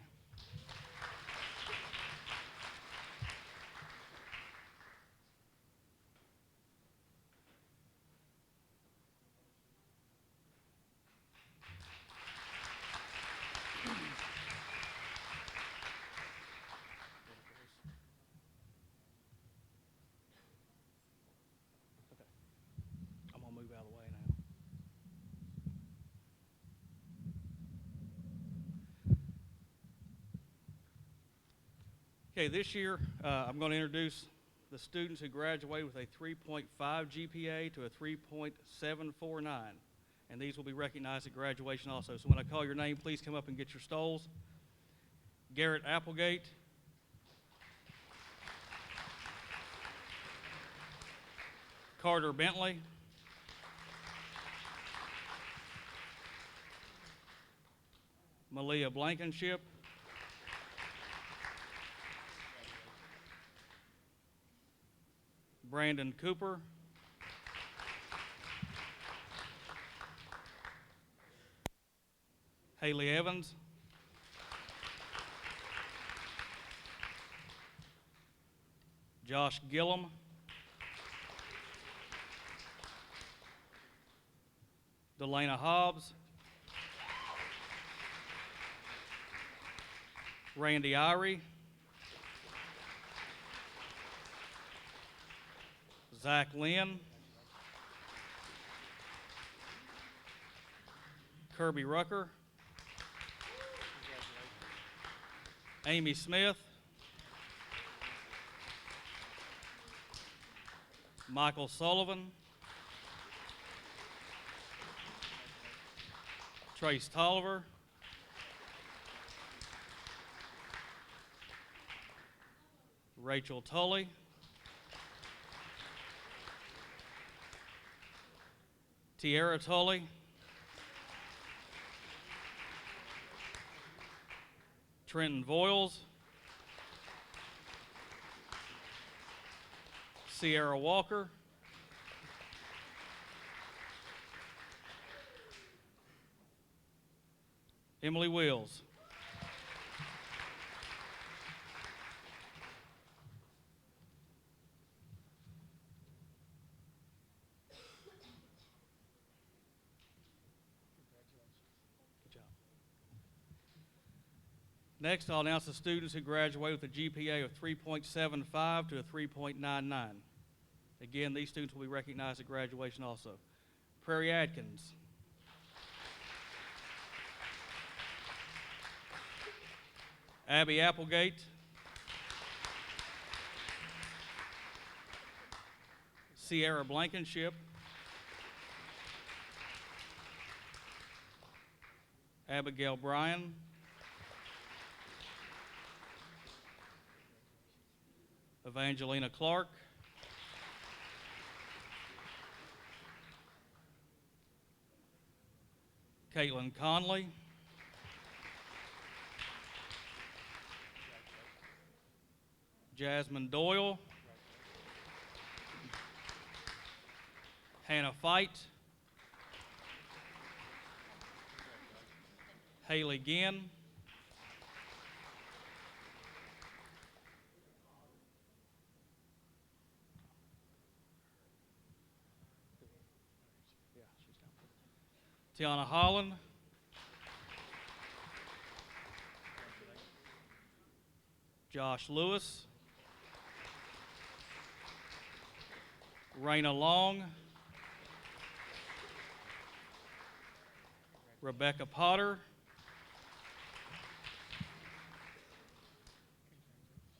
I'm gonna move out of the way now. Okay, this year I'm going to introduce the students who graduated with a 3.5 GPA to a 3.749, and these will be recognized at graduation also. So when I call your name, please come up and get your stoles. Garrett Applegate. Carter Bentley. Malia Blankenship. Brandon Cooper. Haley Evans. Josh Gillum. Delana Hobbs. Randy Irie. Zach Lynn. Kirby Rucker. Amy Smith. Michael Sullivan. Trace Tolliver. Rachel Tully. Tierra Tully. Trenton Voiles. Sierra Walker. Emily Wills. Next, I'll announce the students who graduated with a GPA of 3.75 to a 3.99. Again, these students will be recognized at graduation also. Prairie Atkins. Abby Applegate. Sierra Blankenship. Abigail Bryan. Evangelina Clark. Caitlin Conley. Jasmine Doyle. Hannah Fight. Haley Ginn. Tiana Holland. Josh Lewis. Raina Long. Rebecca Potter.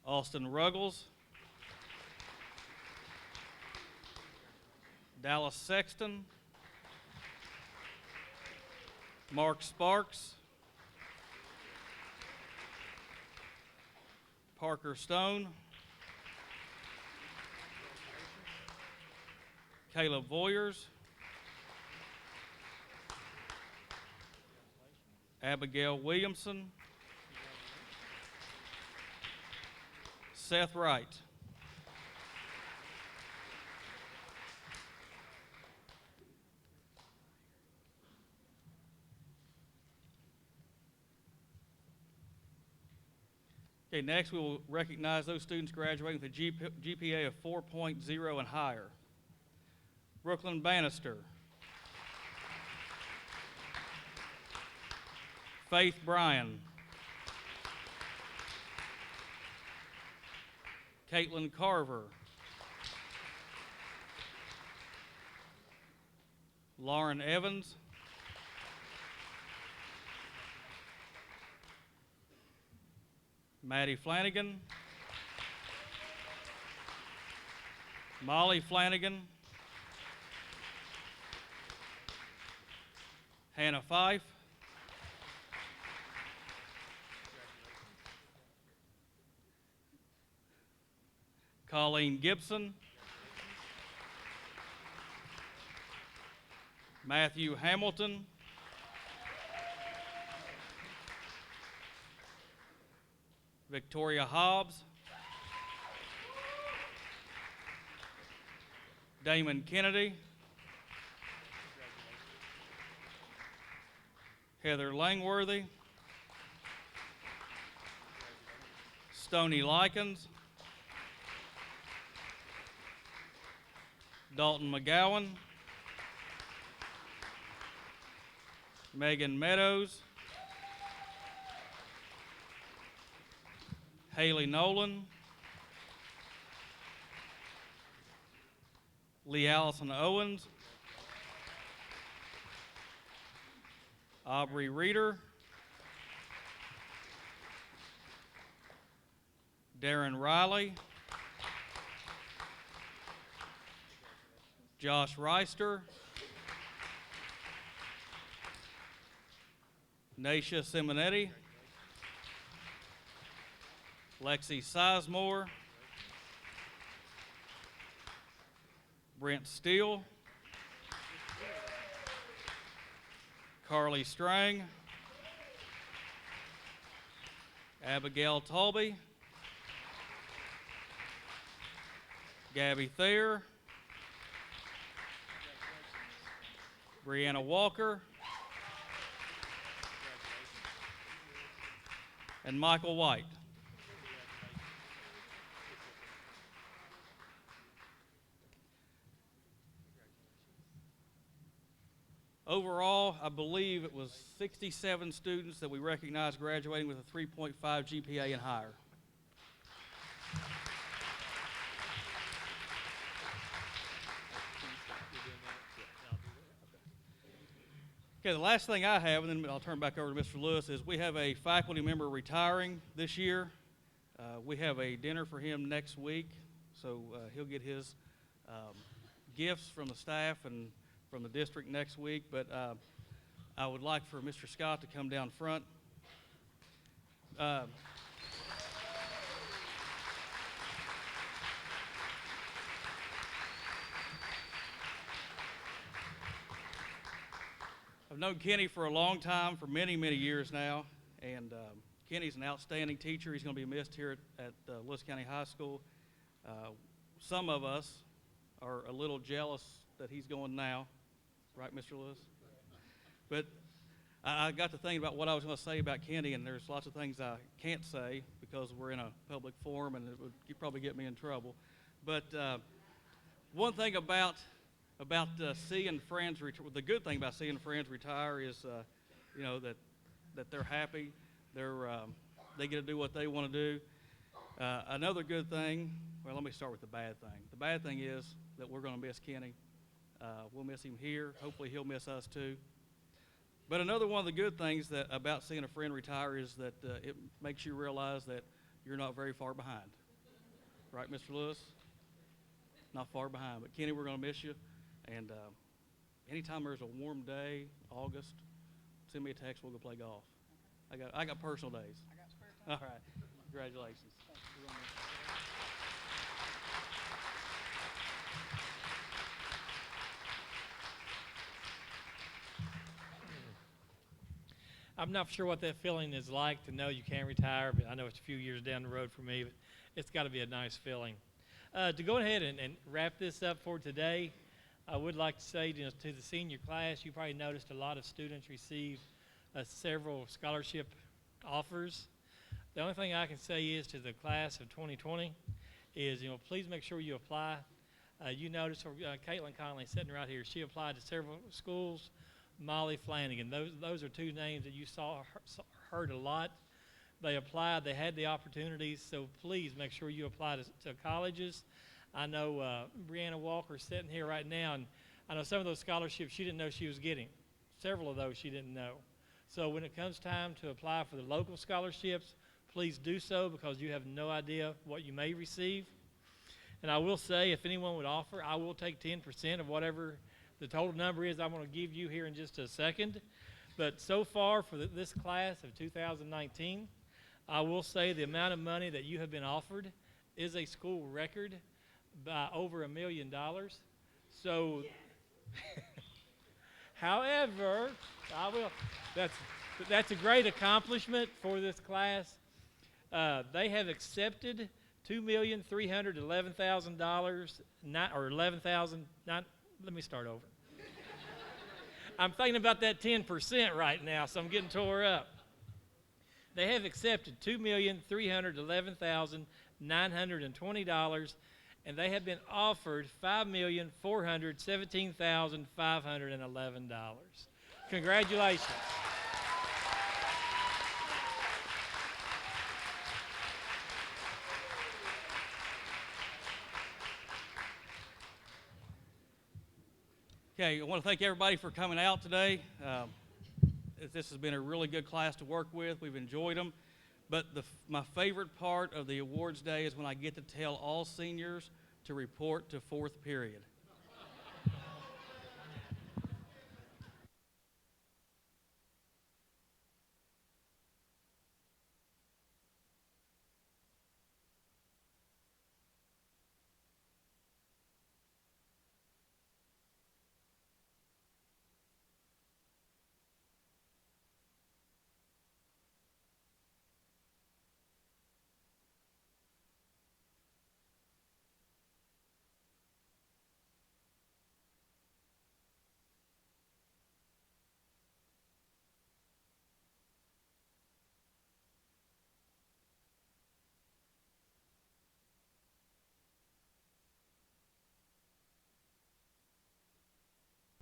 Austin Ruggles. Dallas Sexton. Mark Sparks. Parker Stone. Caleb Voyers. Abigail Williamson. Seth Wright. Okay, next we will recognize those students graduating with a GPA of 4.0 and higher. Brooklyn Bannister. Faith Bryan. Caitlin Carver. Lauren Evans. Maddie Flanagan. Molly Flanagan. Hannah Fife. Colleen Gibson. Matthew Hamilton. Victoria Hobbs. Damon Kennedy. Heather Langworthy. Stony Likens. Dalton McGowan. Megan Meadows. Haley Nolan. Lee Allison Owens. Aubrey Reeder. Darren Riley. Josh Reister. Naisha Simonetti. Lexi Sizemore. Brent Steele. Carly Strang. Abigail Talby. Gabby Thayer. Brianna Walker. And Michael White. Overall, I believe it was 67 students that we recognized graduating with a 3.5 GPA and higher. Okay, the last thing I have, and then I'll turn back over to Mr. Lewis, is we have a faculty member retiring this year. We have a dinner for him next week, so he'll get his gifts from the staff and from the district next week, but I would like for Mr. Scott to come down front. I've known Kenny for a long time, for many, many years now, and Kenny's an outstanding teacher. He's going to be missed here at Lewis County High School. Some of us are a little jealous that he's going now, right, Mr. Lewis? But I got to thinking about what I was going to say about Kenny, and there's lots of things I can't say because we're in a public forum, and it would probably get me in trouble. But one thing about seeing friends the good thing about seeing friends retire is, you know, that they're happy, they get to do what they want to do. Another good thing, well, let me start with the bad thing. The bad thing is that we're going to miss Kenny. We'll miss him here. Hopefully he'll miss us too. But another one of the good things about seeing a friend retire is that it makes you realize that you're not very far behind. Right, Mr. Lewis? Not far behind. But Kenny, we're going to miss you. And anytime there's a warm day, August, send me a text. We'll go play golf. I got personal days. I got spare time. All right. Congratulations. I'm not sure what that feeling is like to know you can retire, but I know it's a few years down the road for me, but it's got to be a nice feeling. To go ahead and wrap this up for today, I would like to say to the senior class, you probably noticed a lot of students received several scholarship offers. The only thing I can say is to the class of 2020 is, please make sure you apply. You notice Caitlin Conley sitting right here. She applied to several schools. Molly Flanagan. Those are two names that you heard a lot. They applied. They had the opportunities. So please make sure you apply to colleges. I know Brianna Walker sitting here right now, and I know some of those scholarships she didn't know she was getting. Several of those she didn't know. So when it comes time to apply for the local scholarships, please do so, because you have no idea what you may receive. And I will say, if anyone would offer, I will take 10% of whatever the total number is I'm going to give you here in just a second. But so far for this class of 2019, I will say the amount of money that you have been offered is a school record by over $1 million. So, however, that's a great accomplishment for this class. They have accepted $2,311,000, let me start over. I'm thinking about that 10% right now, so I'm getting tore up. They have accepted $2,311,920, and they have been offered $5,417,511. Congratulations. Okay, I want to thank everybody for coming out today. This has been a really good class to work with. We've enjoyed them. But my favorite part of the awards day is when I get to tell all seniors to report to fourth period.